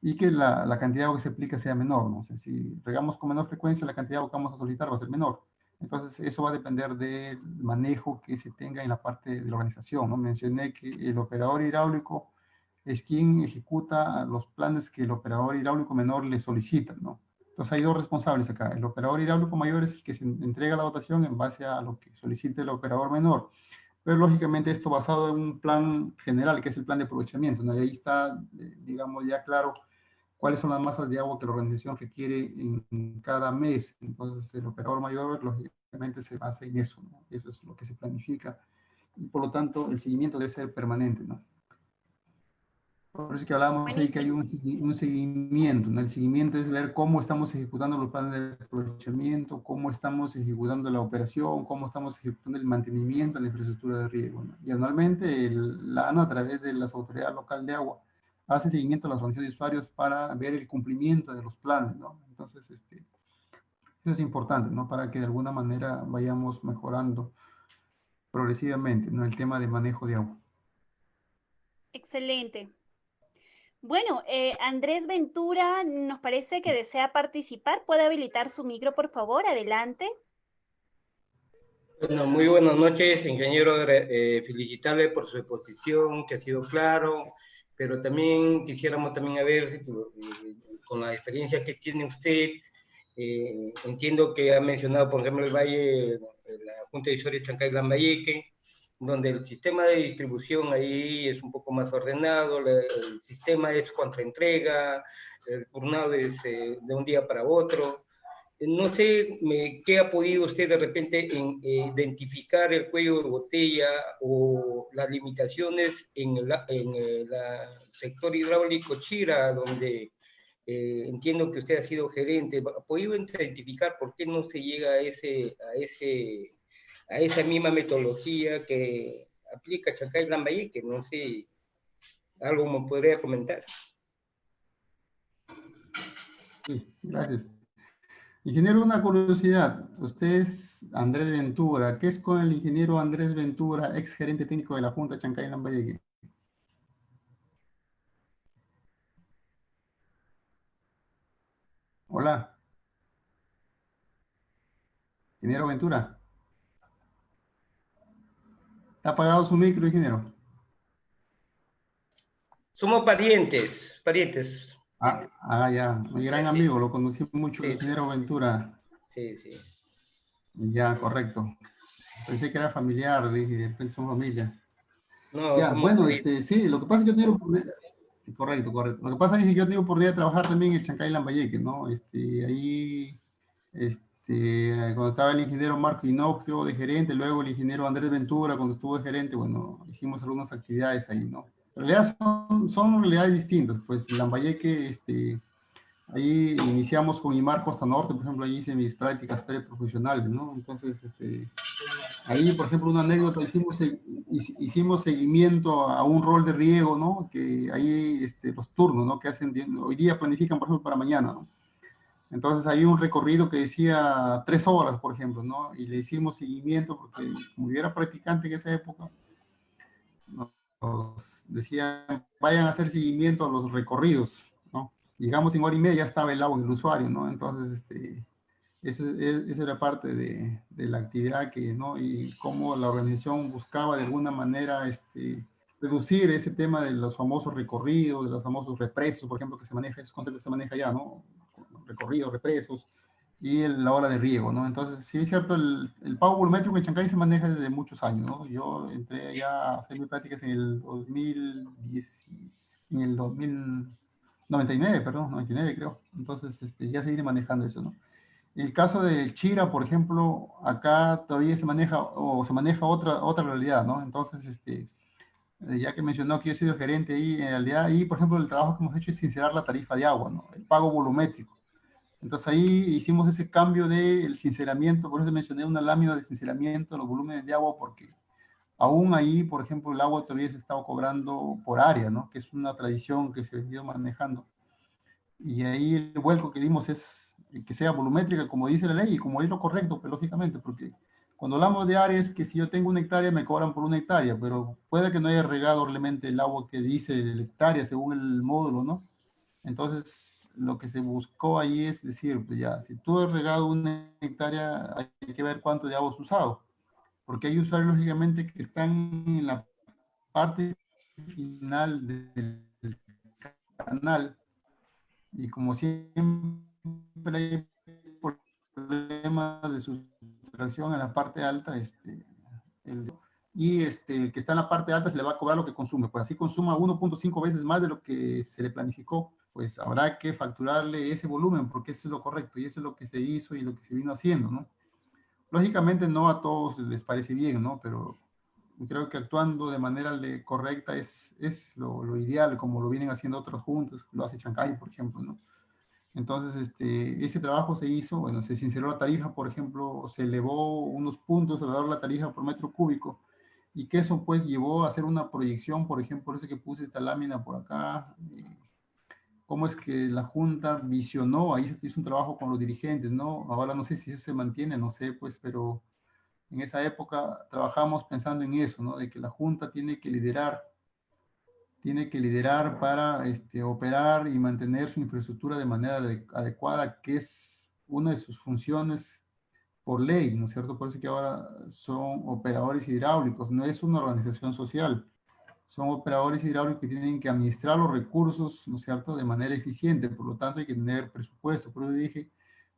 y que la cantidad de agua que se aplica sea menor, ¿no? O sea, si regamos con menor frecuencia, la cantidad de agua que vamos a solicitar va a ser menor. Entonces, eso va a depender del manejo que se tenga en la parte de la organización, ¿no? Mencioné que el operador hidráulico es quien ejecuta los planes que el operador hidráulico menor le solicita, ¿no? Entonces hay dos responsables acá. El operador hidráulico mayor es el que se entrega la dotación en base a lo que solicite el operador menor. Pero lógicamente esto basado en un plan general, que es el plan de aprovechamiento, ¿no? Y ahí está, digamos, ya claro cuáles son las masas de agua que la organización requiere en cada mes. Entonces el operador mayor, lógicamente, se basa en eso, ¿no? Eso es lo que se planifica. Y por lo tanto, el seguimiento debe ser permanente, ¿no? Por eso que hablábamos ahí que hay un seguimiento, ¿no? El seguimiento es ver cómo estamos ejecutando los planes de aprovechamiento, cómo estamos ejecutando la operación, cómo estamos ejecutando el mantenimiento de la infraestructura de riego, ¿no? Y anualmente la ANA, a través de las autoridades locales de agua, hace seguimiento a las organizaciones de usuarios para ver el cumplimiento de los planes, ¿no? Entonces, eso es importante, ¿no? Para que de alguna manera vayamos mejorando progresivamente, ¿no? El tema de manejo de agua. Excelente. Bueno, Andrés Ventura nos parece que desea participar. ¿Puede habilitar su micro, por favor? Adelante. Bueno, muy buenas noches, ingeniero. Felicitarle por su exposición, que ha sido claro, pero también quisiéramos también ver, con la experiencia que tiene usted, entiendo que ha mencionado, por ejemplo, el Valle, la Junta de Usuarios Chancay-Lambayeque, donde el sistema de distribución ahí es un poco más ordenado, el sistema es contraentrega, el turnado es de un día para otro. no sé qué ha podido usted de repente identificar el cuello de botella o las limitaciones en el sector hidráulico Chira, donde entiendo que usted ha sido gerente. ¿Ha podido identificar por qué no se llega a esa misma metodología que aplica Chancay Lambayeque? No sé, algo me podría comentar. Sí, gracias. Ingeniero, una curiosidad. Usted es Andrés Ventura. ¿Qué es con el ingeniero Andrés Ventura, ex gerente técnico de la Junta Chancay Lambayeque? Hola, ingeniero Ventura. ¿Está apagado su micro, ingeniero? Somos parientes, parientes. Ya. Mi gran Sí, amigo, lo conocí mucho, sí, ingeniero Ventura. sí, sí. Ya, correcto. Pensé que era familiar, dije, de repente son familia. No, Ya, somos bueno, parientes. sí, lo que pasa es que yo tengo correcto, correcto. Lo que pasa es que yo tengo oportunidad de trabajar también en el Chancay Lambayeque, ¿no? Ahí, cuando estaba el ingeniero Marco Inocchio de gerente, luego el ingeniero Andrés Ventura cuando estuvo de gerente, bueno, hicimos algunas actividades ahí, ¿no? En realidad son realidades distintas, pues Lambayeque, ahí iniciamos con IMAR Costa Norte, por ejemplo, ahí hice mis prácticas preprofesionales, ¿no? Entonces, ahí, por ejemplo, una anécdota, hicimos seguimiento a un rol de riego, ¿no? Que ahí los turnos, ¿no? Que hacen, hoy día planifican, por ejemplo, para mañana, ¿no? Entonces, hay un recorrido que decía 3 horas, por ejemplo, ¿no? Y le hicimos seguimiento porque como yo era practicante en esa época, nos decían, vayan a hacer seguimiento a los recorridos, ¿no? Llegamos en hora y media, ya estaba el agua en el usuario, ¿no? Entonces, eso era parte de la actividad que, ¿no? Y cómo la organización buscaba de alguna manera reducir ese tema de los famosos recorridos, de los famosos represos, por ejemplo, que se maneja, esos conceptos se maneja ya, ¿no? Recorridos, represos, y la hora de riego, ¿no? Entonces, sí es cierto, el pago volumétrico en Chancay se maneja desde muchos años, ¿no? Yo entré ya a hacer mis prácticas en el 2010, en el 2099, perdón, 99 creo. Entonces, ya se viene manejando eso, ¿no? En el caso de Chira, por ejemplo, acá todavía se maneja o se maneja otra realidad, ¿no? Entonces, ya que mencionó que yo he sido gerente ahí, en realidad ahí, por ejemplo, el trabajo que hemos hecho es sincerar la tarifa de agua, ¿no? El pago volumétrico. Entonces ahí hicimos ese cambio del sinceramiento, por eso mencioné una lámina de sinceramiento, los volúmenes de agua, porque aún ahí, por ejemplo, el agua todavía se estaba cobrando por área, ¿no? Que es una tradición que se ha venido manejando. Y ahí el vuelco que dimos es que sea volumétrica, como dice la ley, y como es lo correcto, pues lógicamente, porque cuando hablamos de áreas, que si yo tengo una hectárea, me cobran por una hectárea, pero puede que no haya regado realmente el agua que dice la hectárea según el módulo, ¿no? Entonces, lo que se buscó ahí es decir, pues ya, si tú has regado una hectárea, hay que ver cuánto de agua has usado, porque hay usuarios, lógicamente, que están en la parte final del canal, y como siempre hay problemas de sustracción en la parte alta, el que está en la parte alta se le va a cobrar lo que consume, pues así consuma 1.5 veces más de lo que se le planificó, pues habrá que facturarle ese volumen, porque eso es lo correcto, y eso es lo que se hizo y lo que se vino haciendo, ¿no? Lógicamente no a todos les parece bien, ¿no? Pero creo que actuando de manera correcta es lo ideal, como lo vienen haciendo otros juntos, lo hace Chancay, por ejemplo, ¿no? Entonces, ese trabajo se hizo, bueno, se sinceró la tarifa, por ejemplo, se elevó unos puntos, se elevó la tarifa por metro cúbico, y que eso pues llevó a hacer una proyección, por ejemplo, por eso que puse esta lámina por acá, cómo es que la Junta visionó, ahí se hizo un trabajo con los dirigentes, ¿no? Ahora no sé si eso se mantiene, no sé, pues, pero en esa época trabajamos pensando en eso, ¿no? De que la Junta tiene que liderar para operar y mantener su infraestructura de manera adecuada, que es una de sus funciones por ley, ¿no es cierto? Por eso que ahora son operadores hidráulicos, no es una organización social, son operadores hidráulicos que tienen que administrar los recursos, ¿no es cierto?, de manera eficiente, por lo tanto hay que tener presupuesto, por eso dije,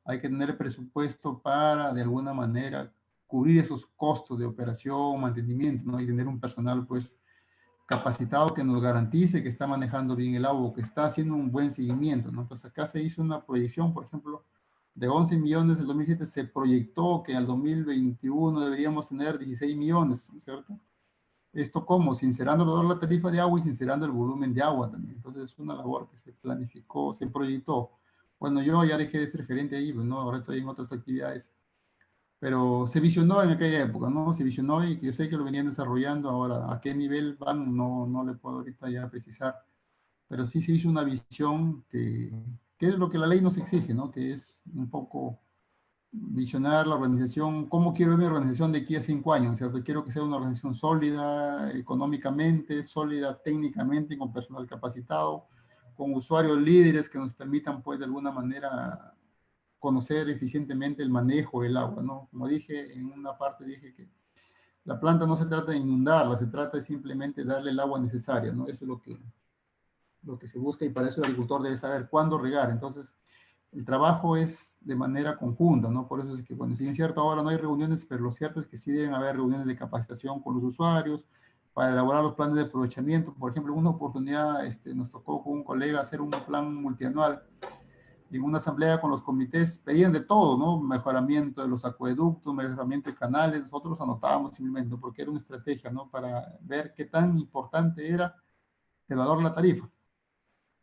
hay que tener presupuesto para, de alguna manera, cubrir esos costos de operación, mantenimiento, ¿no? Y tener un personal, pues, capacitado que nos garantice que está manejando bien el agua, que está haciendo un buen seguimiento, ¿no? Entonces acá se hizo una proyección, por ejemplo, de 11 millones del 2007 se proyectó que al 2021 deberíamos tener 16 millones, ¿no es cierto? ¿Esto cómo? Sincerando la tarifa de agua y sincerando el volumen de agua también. Entonces es una labor que se planificó, se proyectó. Bueno, yo ya dejé de ser gerente ahí, pues, ¿no? Ahora estoy en otras actividades. Pero se visionó en aquella época, ¿no? Se visionó y yo sé que lo venían desarrollando. Ahora, ¿a qué nivel van? No, no le puedo ahorita ya precisar. Pero sí se hizo una visión que es lo que la ley nos exige, ¿no? Que es un poco visionar la organización, cómo quiero ver mi organización de aquí a 5 años, ¿cierto? Quiero que sea una organización sólida económicamente, sólida técnicamente, con personal capacitado, con usuarios líderes que nos permitan, pues, de alguna manera conocer eficientemente el manejo del agua, ¿no? Como dije, en una parte dije que la planta no se trata de inundarla, se trata de simplemente darle el agua necesaria, ¿no? Eso es lo que se busca y para eso el agricultor debe saber cuándo regar. Entonces, el trabajo es de manera conjunta, ¿no? Por eso es que, bueno, si es cierto, ahora no hay reuniones, pero lo cierto es que sí deben haber reuniones de capacitación con los usuarios para elaborar los planes de aprovechamiento. Por ejemplo, en una oportunidad nos tocó con un colega hacer un plan multianual y en una asamblea con los comités pedían de todo, ¿no? Mejoramiento de los acueductos, mejoramiento de canales. Nosotros anotábamos simplemente, ¿no? Porque era una estrategia, ¿no? Para ver qué tan importante era el valor de la tarifa.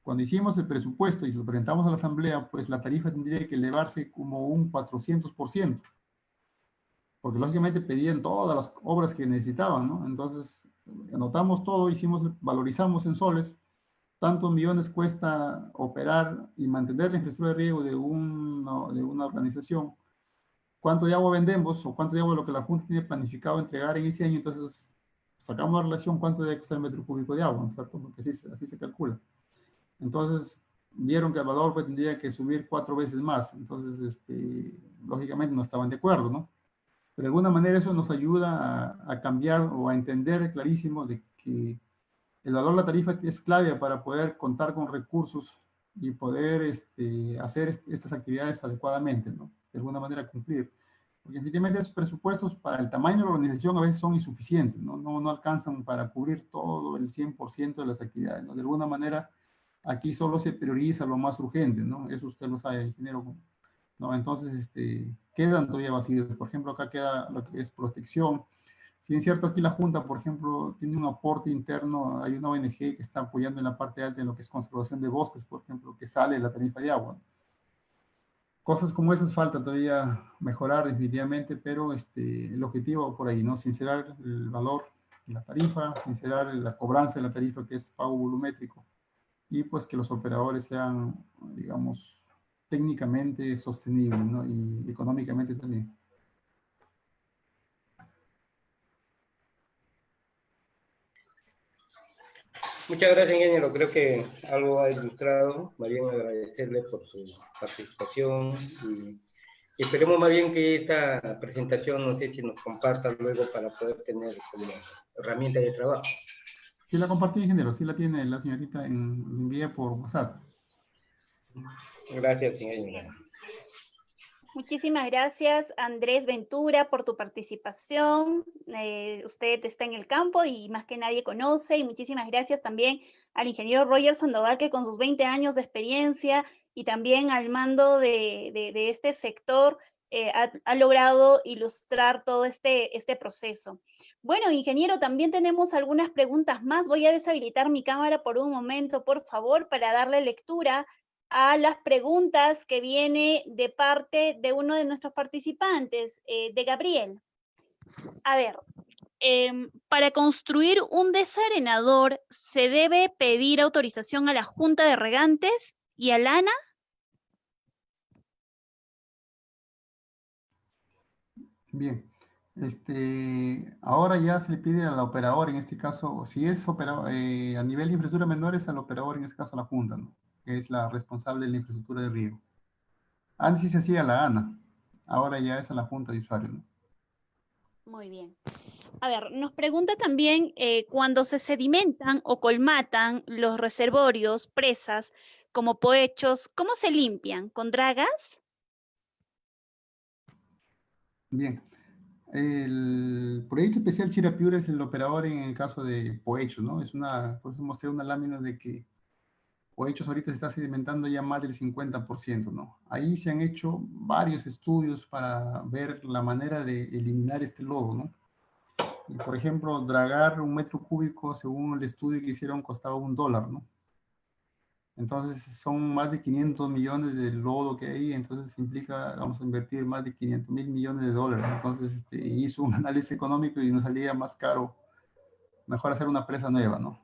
Cuando hicimos el presupuesto y lo presentamos a la asamblea, pues la tarifa tendría que elevarse como un 400%, porque lógicamente pedían todas las obras que necesitaban, ¿no? Entonces, anotamos todo, valorizamos en soles, tantos millones cuesta operar y mantener la infraestructura de riego de una organización, cuánto de agua vendemos o cuánto de agua lo que la Junta tiene planificado entregar en ese año, entonces sacamos la relación cuánto debe costar el metro cúbico de agua, ¿no es cierto? Porque así se calcula. Entonces, vieron que el valor pues, tendría que subir 4 veces más. Entonces, lógicamente no estaban de acuerdo, ¿no? Pero de alguna manera eso nos ayuda a cambiar o a entender clarísimo de que el valor de la tarifa es clave para poder contar con recursos y poder hacer estas actividades adecuadamente, ¿no? De alguna manera cumplir. Porque efectivamente esos presupuestos para el tamaño de la organización a veces son insuficientes, ¿no? No alcanzan para cubrir todo el 100% de las actividades, ¿no? De alguna manera aquí solo se prioriza lo más urgente, ¿no? Eso usted lo sabe, ingeniero, ¿no? Entonces, quedan todavía vacíos. Por ejemplo, acá queda lo que es protección. Si es cierto, aquí la Junta, por ejemplo, tiene un aporte interno, hay una ONG que está apoyando en la parte alta en lo que es conservación de bosques, por ejemplo, que sale de la tarifa de agua. Cosas como esas falta todavía mejorar definitivamente, pero el objetivo por ahí, ¿no? Sincerar el valor de la tarifa, sincerar la cobranza de la tarifa, que es pago volumétrico, y pues que los operadores sean, digamos, técnicamente sostenibles, ¿no? Y económicamente también. Muchas gracias, ingeniero. Creo que algo ha ilustrado. Más bien agradecerle por su participación y esperemos más bien que esta presentación, no sé si nos comparta luego para poder tener como herramienta de trabajo. Sí la compartí, ingeniero, sí la tiene la señorita envía por WhatsApp. Gracias, ingeniero. Muchísimas gracias, Andrés Ventura, por tu participación. Usted está en el campo y más que nadie conoce. Y muchísimas gracias también al ingeniero Roger Sandoval, que con sus 20 años de experiencia y también al mando de este sector ha logrado ilustrar todo este proceso. Bueno, ingeniero, también tenemos algunas preguntas más. Voy a deshabilitar mi cámara por un momento, por favor, para darle lectura a las preguntas que viene de parte de uno de nuestros participantes, de Gabriel. A ver, para construir un desarenador, ¿se debe pedir autorización a la Junta de Regantes y a la ANA? Bien, ahora ya se le pide al operador, en este caso, si es operador, a nivel de infraestructura menores, al operador, en este caso a la Junta, ¿no? Que es la responsable de la infraestructura de riego. Antes sí se hacía a la ANA, ahora ya es a la Junta de Usuarios, ¿no? Muy bien. A ver, nos pregunta también, cuando se sedimentan o colmatan los reservorios, presas, como pohechos, ¿cómo se limpian? ¿Con dragas? Bien, el proyecto especial Chirapiura es el operador en el caso de Pohecho, ¿no? Por eso mostré una lámina de que Poechos ahorita se está sedimentando ya más del 50%, ¿no? Ahí se han hecho varios estudios para ver la manera de eliminar este lodo, ¿no? Y, por ejemplo, dragar 1 metro cúbico, según el estudio que hicieron, costaba $1, ¿no? Entonces son más de 500 millones de lodo que hay, entonces implica, vamos a invertir más de 500.000 millones de dólares. Entonces hizo un análisis económico y nos salía más caro, mejor hacer una presa nueva, ¿no?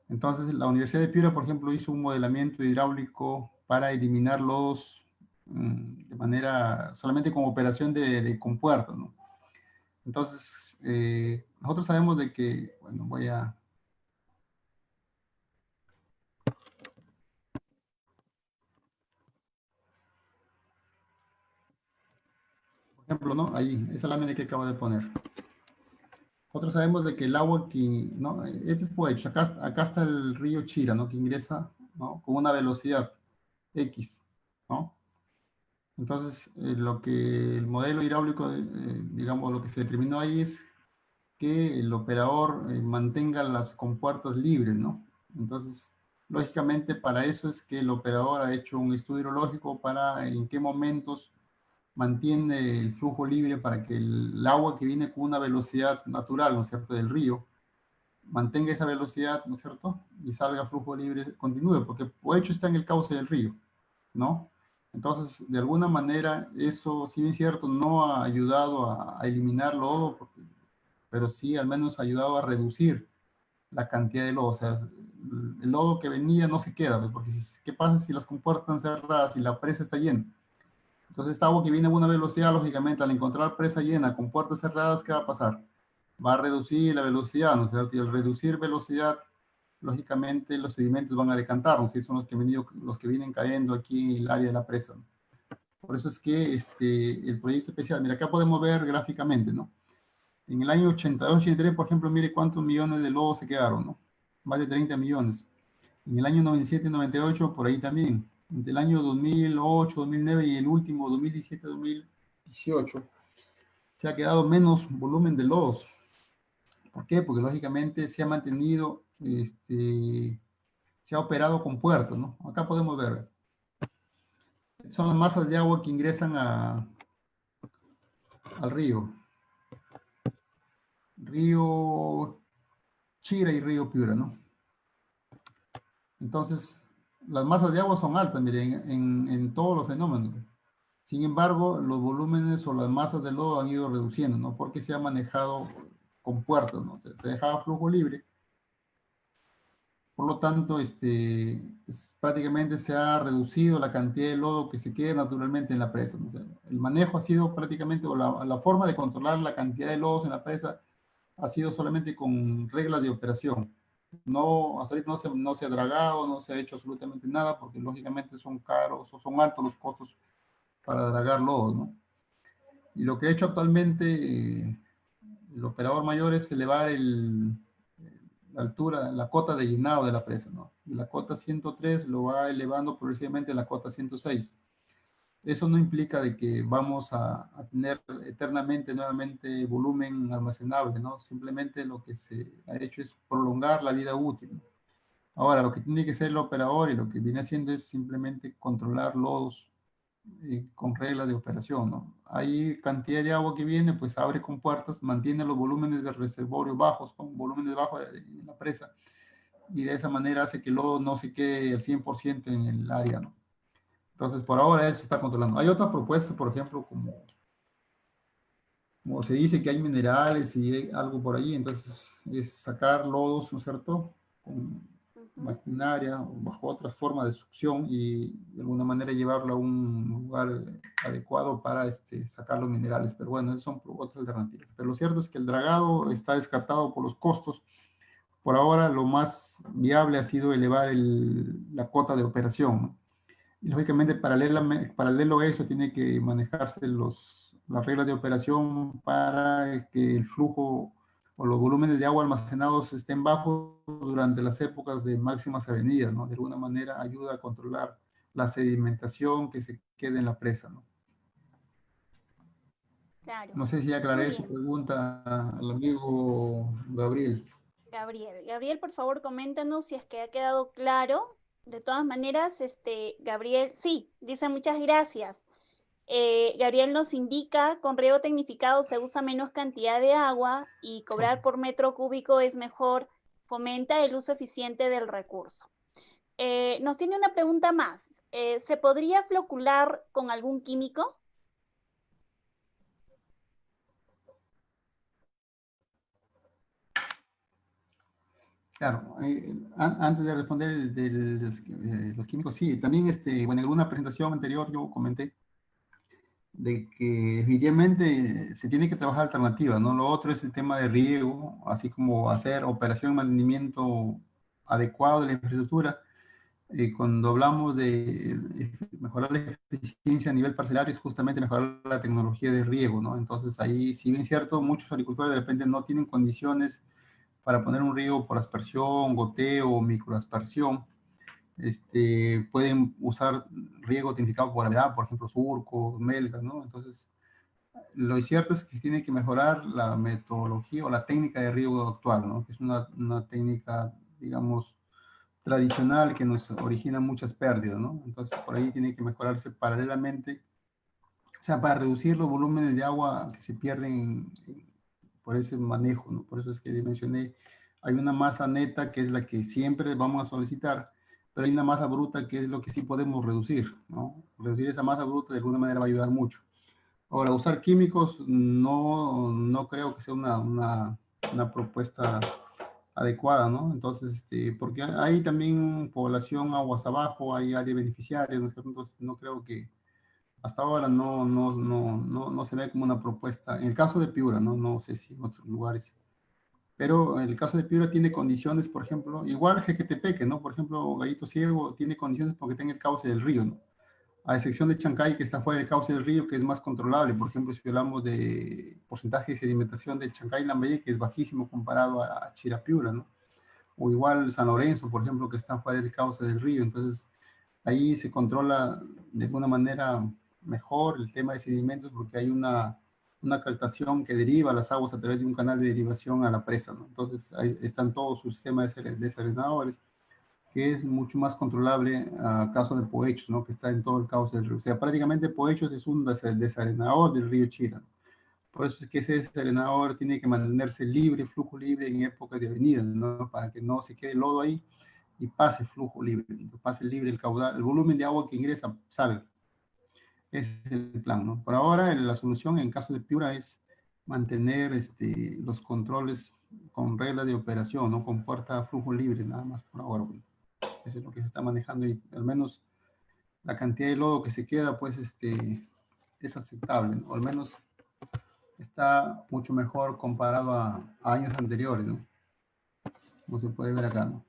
Entonces la Universidad de Piura, por ejemplo, hizo un modelamiento hidráulico para eliminar lodos de manera, solamente con operación de compuertas, ¿no? Entonces, nosotros sabemos de que, bueno, por ejemplo, ¿no? Ahí, esa lámina que acabo de poner. Nosotros sabemos de que el agua que, ¿no? Este es Poechos, acá está el río Chira, ¿no? Que ingresa, ¿no? Con una velocidad X, ¿no? Entonces, lo que el modelo hidráulico, digamos, lo que se determinó ahí es que el operador mantenga las compuertas libres, ¿no? Entonces, lógicamente, para eso es que el operador ha hecho un estudio hidrológico para en qué momentos mantiene el flujo libre para que el agua que viene con una velocidad natural, ¿no es cierto?, del río, mantenga esa velocidad, ¿no es cierto?, y salga flujo libre, continúe, porque Poecho está en el cauce del río, ¿no? Entonces, de alguna manera, eso, si bien es cierto, no ha ayudado a eliminar lodo, pero sí al menos ha ayudado a reducir la cantidad de lodo. O sea, el lodo que venía no se queda, pues, porque ¿qué pasa si las compuertas están cerradas y la presa está llena? Entonces, esta agua que viene a una velocidad, lógicamente, al encontrar presa llena con puertas cerradas, ¿qué va a pasar? Va a reducir la velocidad, ¿no es cierto? Y al reducir velocidad, lógicamente, los sedimentos van a decantar, ¿no? ¿Sí? Son los que vienen cayendo aquí en el área de la presa, ¿no? Por eso es que el proyecto especial, mira, acá podemos ver gráficamente, ¿no? En el año 82-83, por ejemplo, mire cuántos millones de lodos se quedaron, ¿no? Más de 30 millones. En el año 97-98, por ahí también. Entre el año 2008, 2009 y el último, 2017-2018, se ha quedado menos volumen de lodos. ¿Por qué? Porque lógicamente se ha mantenido, se ha operado con puertos, ¿no? Acá podemos ver. Son las masas de agua que ingresan al río. Río Chira y río Piura, ¿no? Entonces, las masas de agua son altas, miren, en todos los fenómenos. Sin embargo, los volúmenes o las masas de lodo han ido reduciendo, ¿no? Porque se ha manejado con puertas, ¿no? Se dejaba flujo libre. Por lo tanto, prácticamente se ha reducido la cantidad de lodo que se queda naturalmente en la presa, ¿no? O sea, el manejo ha sido prácticamente, o la forma de controlar la cantidad de lodos en la presa ha sido solamente con reglas de operación. No, hasta ahorita no se ha dragado, no se ha hecho absolutamente nada, porque lógicamente son caros o son altos los costos para dragar lodo, ¿no? Y lo que ha hecho actualmente el operador mayor es elevar la altura, la cota de llenado de la presa, ¿no? Y la cota 103 lo va elevando progresivamente a la cota 106. Eso no implica de que vamos a tener eternamente nuevamente volumen almacenable, ¿no? Simplemente lo que se ha hecho es prolongar la vida útil. Ahora, lo que tiene que hacer el operador y lo que viene haciendo es simplemente controlar lodos con reglas de operación, ¿no? Hay cantidad de agua que viene, pues abre compuertas, mantiene los volúmenes del reservorio bajos, con volúmenes bajos en la presa, y de esa manera hace que el lodo no se quede al 100% en el área, ¿no? Entonces, por ahora eso se está controlando. Hay otras propuestas, por ejemplo, como se dice que hay minerales y hay algo por ahí, entonces es sacar lodos, ¿no es cierto? Con maquinaria o bajo otra forma de succión y de alguna manera llevarlo a un lugar adecuado para sacar los minerales. Pero bueno, esas son otras alternativas. Pero lo cierto es que el dragado está descartado por los costos. Por ahora lo más viable ha sido elevar la cuota de operación, ¿no? Y lógicamente, paralelo a eso, tiene que manejarse las reglas de operación para que el flujo o los volúmenes de agua almacenados estén bajos durante las épocas de máximas avenidas, ¿no? De alguna manera ayuda a controlar la sedimentación que se quede en la presa, ¿no? Claro. No sé si aclaré su pregunta al amigo Gabriel. Gabriel, por favor, coméntanos si es que ha quedado claro De todas maneras, Gabriel, sí, dice muchas gracias. Gabriel nos indica, con riego tecnificado se usa menos cantidad de agua y cobrar por metro cúbico es mejor, fomenta el uso eficiente del recurso. Nos tiene una pregunta más. ¿Se podría flocular con algún químico? Claro, antes de responder los químicos, sí, también, bueno, en alguna presentación anterior yo comenté de que efectivamente se tiene que trabajar alternativas, ¿no? Lo otro es el tema de riego, así como hacer operación y mantenimiento adecuado de la infraestructura. Cuando hablamos de mejorar la eficiencia a nivel parcelario, es justamente mejorar la tecnología de riego, ¿no? Entonces ahí, si bien es cierto, muchos agricultores de repente no tienen condiciones para poner un riego por aspersión, goteo o microaspersión, pueden usar riego tecnificado por gravedad, por ejemplo, surcos, melgas, ¿no? Entonces, lo cierto es que se tiene que mejorar la metodología o la técnica de riego actual, ¿no? Que es una técnica, digamos, tradicional que nos origina muchas pérdidas, ¿no? Entonces, por ahí tiene que mejorarse paralelamente, o sea, para reducir los volúmenes de agua que se pierden por ese manejo, ¿no? Por eso es que mencioné, hay una masa neta que es la que siempre vamos a solicitar, pero hay una masa bruta que es lo que sí podemos reducir, ¿no? Reducir esa masa bruta de alguna manera va a ayudar mucho. Ahora, usar químicos no creo que sea una propuesta adecuada, ¿no? Entonces, porque hay también población aguas abajo, hay áreas beneficiarias, ¿no es cierto? Entonces, no creo que hasta ahora no se ve como una propuesta. En el caso de Piura, ¿no? No sé si en otros lugares. Pero en el caso de Piura tiene condiciones, por ejemplo, igual Jequetepeque, ¿no? Por ejemplo, Gallito Ciego tiene condiciones porque está en el cauce del río, ¿no? A excepción de Chancay, que está fuera del cauce del río, que es más controlable. Por ejemplo, si hablamos de porcentaje de sedimentación de Chancay y Lambayeque, que es bajísimo comparado a Chirapiura, ¿no? O igual San Lorenzo, por ejemplo, que está fuera del cauce del río. Entonces, ahí se controla de alguna manera mejor el tema de sedimentos porque hay una captación que deriva las aguas a través de un canal de derivación a la presa, ¿no? Entonces, ahí están todos sus sistemas de desarenadores, que es mucho más controlable a caso de Poechos, ¿no? Que está en todo el cauce del río. O sea, prácticamente Poechos es un desarenador del río Chira. Por eso es que ese desarenador tiene que mantenerse libre, flujo libre en épocas de avenidas, ¿no? Para que no se quede lodo ahí y pase flujo libre, pase libre el caudal, el volumen de agua que ingresa, salga. Ese es el plan, ¿no? Por ahora, la solución en caso de Piura es mantener los controles con reglas de operación, ¿no? Con puerta flujo libre, nada más por ahora. Bueno. Eso es lo que se está manejando y al menos la cantidad de lodo que se queda, pues, es aceptable, ¿no? O al menos está mucho mejor comparado a años anteriores, ¿no? Como se puede ver acá, ¿no?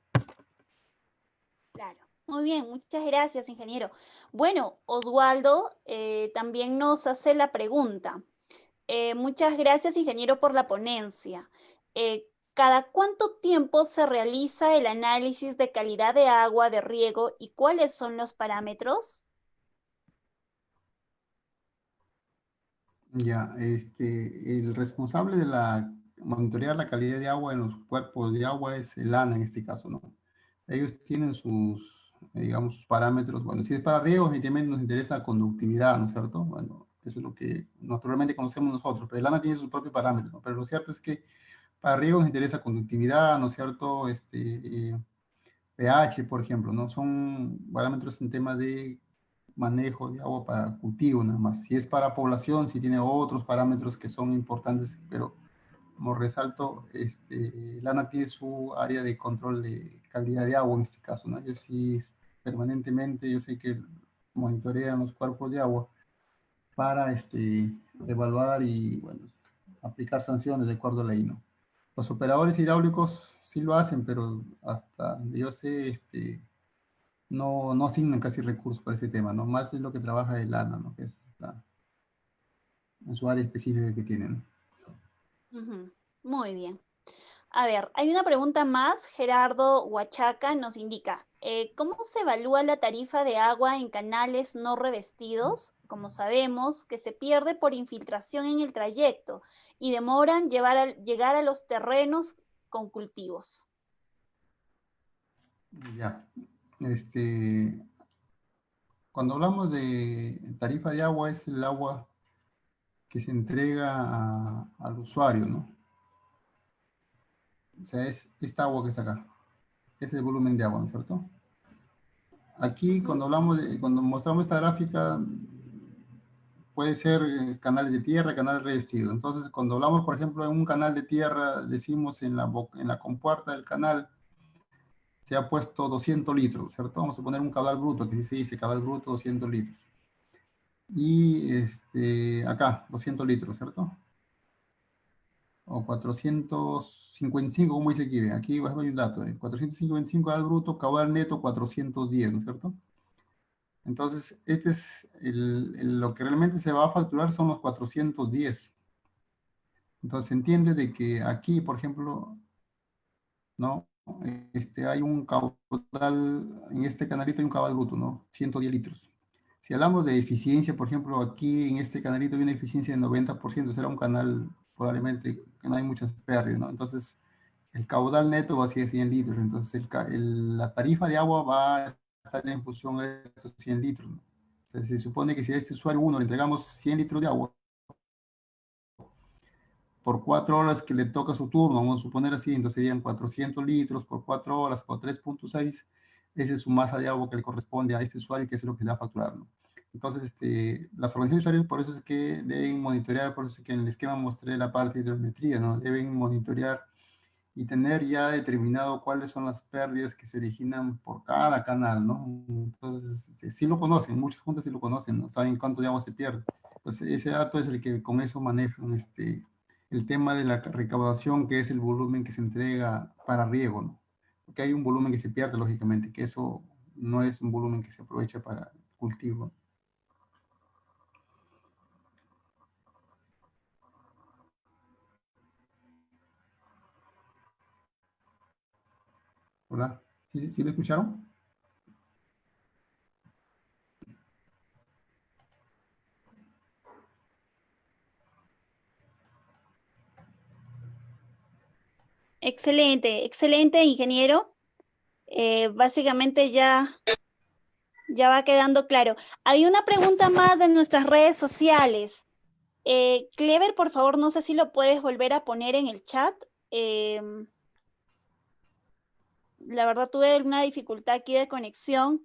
Claro. Muy bien, muchas gracias, ingeniero. Bueno, Oswaldo también nos hace la pregunta. Muchas gracias, ingeniero, por la ponencia. ¿Cada cuánto tiempo se realiza el análisis de calidad de agua de riego y cuáles son los parámetros? Ya, el responsable de monitorear la calidad de agua en los cuerpos de agua es el ANA en este caso, ¿no? Ellos tienen digamos, sus parámetros. Bueno, si es para riego, evidentemente nos interesa la conductividad, ¿no es cierto? Bueno, eso es lo que naturalmente conocemos nosotros, pero el ANA tiene sus propios parámetros, ¿no? Pero lo cierto es que para riego nos interesa conductividad, ¿no es cierto? pH, por ejemplo, ¿no? Son parámetros en temas de manejo de agua para cultivo, nada más. Si es para población, si tiene otros parámetros que son importantes, pero como resalto, Lana tiene su área de control de calidad de agua en este caso, ¿no? Ellos sí permanentemente, yo sé que monitorean los cuerpos de agua para evaluar y, bueno, aplicar sanciones de acuerdo a la ley, ¿no? Los operadores hidráulicos sí lo hacen, pero hasta donde yo sé, no asignan casi recursos para ese tema, ¿no? Más es lo que trabaja el ANA, ¿no? Que es en su área específica que tienen. Ujú. Muy bien. A ver, hay una pregunta más. Gerardo Huachaca nos indica, ¿cómo se evalúa la tarifa de agua en canales no revestidos? Como sabemos, que se pierde por infiltración en el trayecto y demoran llegar a los terrenos con cultivos. Ya. Este, cuando hablamos de tarifa de agua, es el agua que se entrega al usuario, ¿no? O sea, es esta agua que está acá. Es el volumen de agua, ¿no es cierto? Aquí, cuando cuando mostramos esta gráfica, puede ser canales de tierra, canales revestidos. Entonces, cuando hablamos, por ejemplo, en un canal de tierra, decimos en la compuerta del canal, se ha puesto 200 litros, ¿cierto? Vamos a poner un caudal bruto, que sí se dice caudal bruto, 200 litros. Y acá, 200 litros, ¿cierto? O 455, como dice aquí. Aquí hay un dato, 455 caudal bruto, caudal neto 410, ¿no es cierto? Entonces, este es lo que realmente se va a facturar son los 410. Entonces, se entiende de que aquí, por ejemplo, ¿no? Hay un caudal, en este canalito hay un caudal bruto, ¿no? 110 litros. Si hablamos de eficiencia, por ejemplo, aquí en este canalito hay una eficiencia de 90%, será un canal probablemente que no hay muchas pérdidas, ¿no? Entonces, el caudal neto va a ser 100 litros, entonces la tarifa de agua va a estar en función de esos 100 litros, ¿no? Entonces, se supone que si a este usuario 1 le entregamos 100 litros de agua, por 4 horas que le toca su turno, vamos a suponer así, entonces serían 400 litros por 4 horas, por 3.6, esa es su masa de agua que le corresponde a este usuario, que es lo que le va a facturar, ¿no? Entonces, las organizaciones de usuarios, por eso es que deben monitorear, por eso es que en el esquema mostré la parte de hidrometría, ¿no? Deben monitorear y tener ya determinado cuáles son las pérdidas que se originan por cada canal, ¿no? Entonces, sí lo conocen, muchas juntas sí lo conocen, ¿no? Saben cuánto de agua se pierde. Entonces, ese dato es el que con eso manejan el tema de la recaudación, que es el volumen que se entrega para riego, ¿no? Porque hay un volumen que se pierde, lógicamente, que eso no es un volumen que se aprovecha para cultivo. ¿Hola? ¿Sí me escucharon? Excelente, excelente, ingeniero. Básicamente ya va quedando claro. Hay una pregunta más de nuestras redes sociales. Clever, por favor, no sé si lo puedes volver a poner en el chat. La verdad tuve una dificultad aquí de conexión.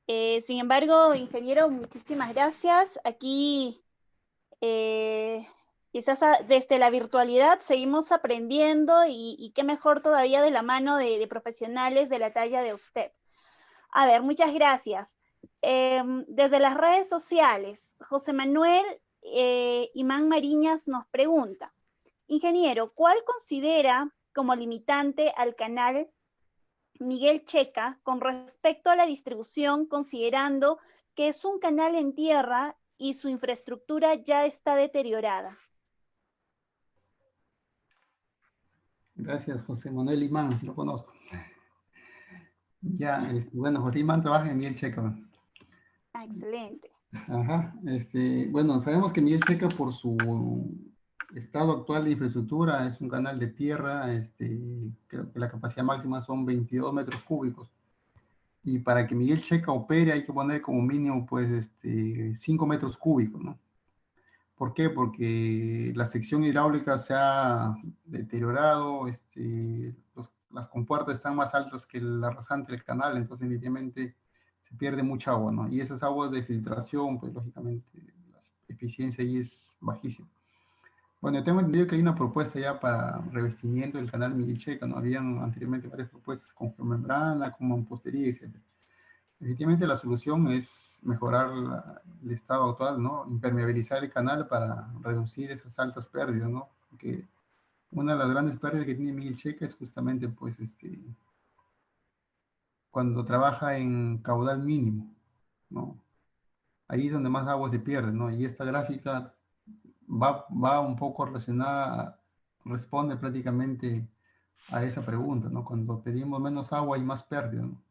Sin embargo, ingeniero, muchísimas gracias. Aquí quizás desde la virtualidad seguimos aprendiendo y qué mejor todavía de la mano de profesionales de la talla de usted. A ver, muchas gracias. Desde las redes sociales, José Manuel Imán Mariñas nos pregunta, ingeniero, ¿cuál considera como limitante al canal Miguel Checa con respecto a la distribución, considerando que es un canal en tierra y su infraestructura ya está deteriorada? Gracias, José Manuel Imán, lo conozco. Ya, bueno, José Imán trabaja en Miel Checa. Ah, excelente. Ajá, bueno, sabemos que Miguel Checa por su estado actual de infraestructura es un canal de tierra, creo que la capacidad máxima son 22 metros cúbicos. Y para que Miguel Checa opere hay que poner como mínimo, pues, 5 metros cúbicos, ¿no? ¿Por qué? Porque la sección hidráulica se ha deteriorado, las compuertas están más altas que la rasante del canal, entonces evidentemente se pierde mucha agua, ¿no? Y esas aguas de filtración, pues lógicamente la eficiencia ahí es bajísima. Bueno, tengo entendido que hay una propuesta ya para revestimiento del canal Miguel Checa, ¿no? Habían anteriormente varias propuestas con geomembrana, con mampostería, etc. Efectivamente, la solución es mejorar el estado actual, ¿no? Impermeabilizar el canal para reducir esas altas pérdidas, ¿no? Porque una de las grandes pérdidas que tiene Miguel Checa es justamente, pues, cuando trabaja en caudal mínimo, ¿no? Ahí es donde más agua se pierde, ¿no? Y esta gráfica va un poco relacionada, responde prácticamente a esa pregunta, ¿no? Cuando pedimos menos agua hay más pérdida, ¿no?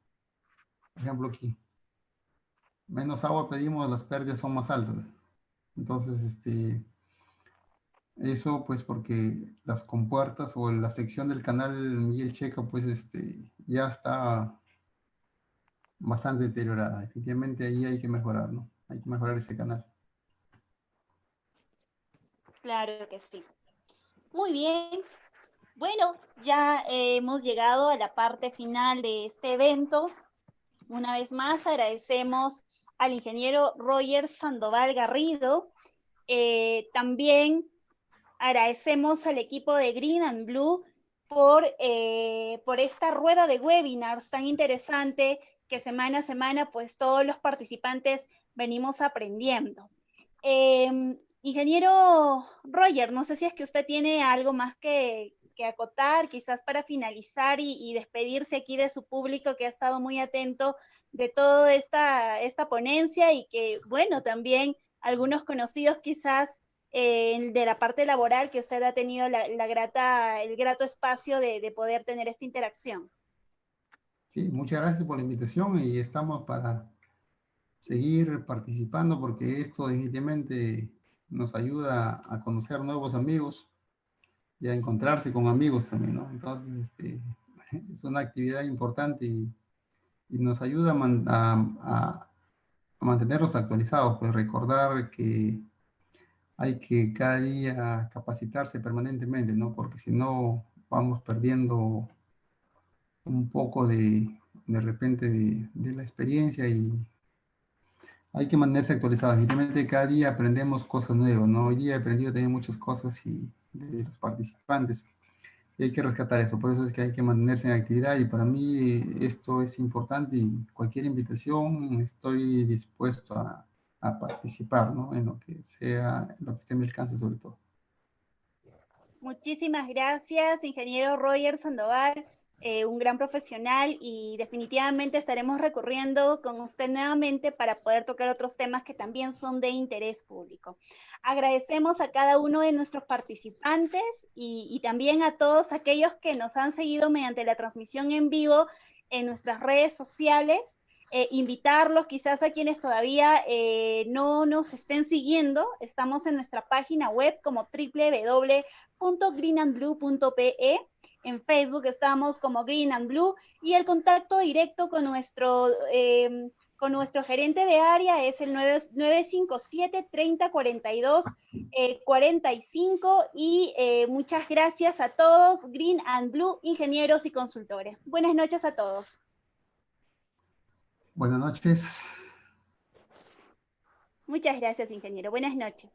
Por ejemplo, aquí. Menos agua pedimos, las pérdidas son más altas. Entonces, eso pues porque las compuertas o la sección del canal Miguel Checa pues ya está bastante deteriorada. Definitivamente ahí hay que mejorar, ¿no? Hay que mejorar ese canal. Claro que sí. Muy bien. Bueno, ya hemos llegado a la parte final de este evento. Una vez más agradecemos al ingeniero Roger Sandoval Garrido. También agradecemos al equipo de Green and Blue por esta rueda de webinars tan interesante que semana a semana pues todos los participantes venimos aprendiendo. Ingeniero Roger, no sé si es que usted tiene algo más que acotar, quizás para finalizar y despedirse aquí de su público que ha estado muy atento de toda esta ponencia y que, bueno, también algunos conocidos quizás de la parte laboral que usted ha tenido el grato espacio de poder tener esta interacción. Sí, muchas gracias por la invitación y estamos para seguir participando porque esto definitivamente nos ayuda a conocer nuevos amigos y a encontrarse con amigos también, ¿no? Entonces, es una actividad importante y nos ayuda a mantenernos actualizados, pues recordar que hay que cada día capacitarse permanentemente, ¿no? Porque si no, vamos perdiendo un poco de repente de la experiencia y hay que mantenerse actualizados. Evidentemente, cada día aprendemos cosas nuevas, ¿no? Hoy día he aprendido también muchas cosas de los participantes y hay que rescatar eso. Por eso es que hay que mantenerse en actividad y para mí esto es importante y cualquier invitación estoy dispuesto a participar, ¿no? En lo que sea, en lo que esté a mi alcance sobre todo. Muchísimas gracias, ingeniero Roger Sandoval, un gran profesional y definitivamente estaremos recurriendo con usted nuevamente para poder tocar otros temas que también son de interés público. Agradecemos a cada uno de nuestros participantes y también a todos aquellos que nos han seguido mediante la transmisión en vivo en nuestras redes sociales. Invitarlos quizás a quienes todavía no nos estén siguiendo. Estamos en nuestra página web como www.greenandblue.pe. En Facebook estamos como Green and Blue y el contacto directo con nuestro gerente de área es el 957-3042-45 y muchas gracias a todos, Green and Blue, ingenieros y consultores. Buenas noches a todos. Buenas noches. Muchas gracias, ingeniero. Buenas noches.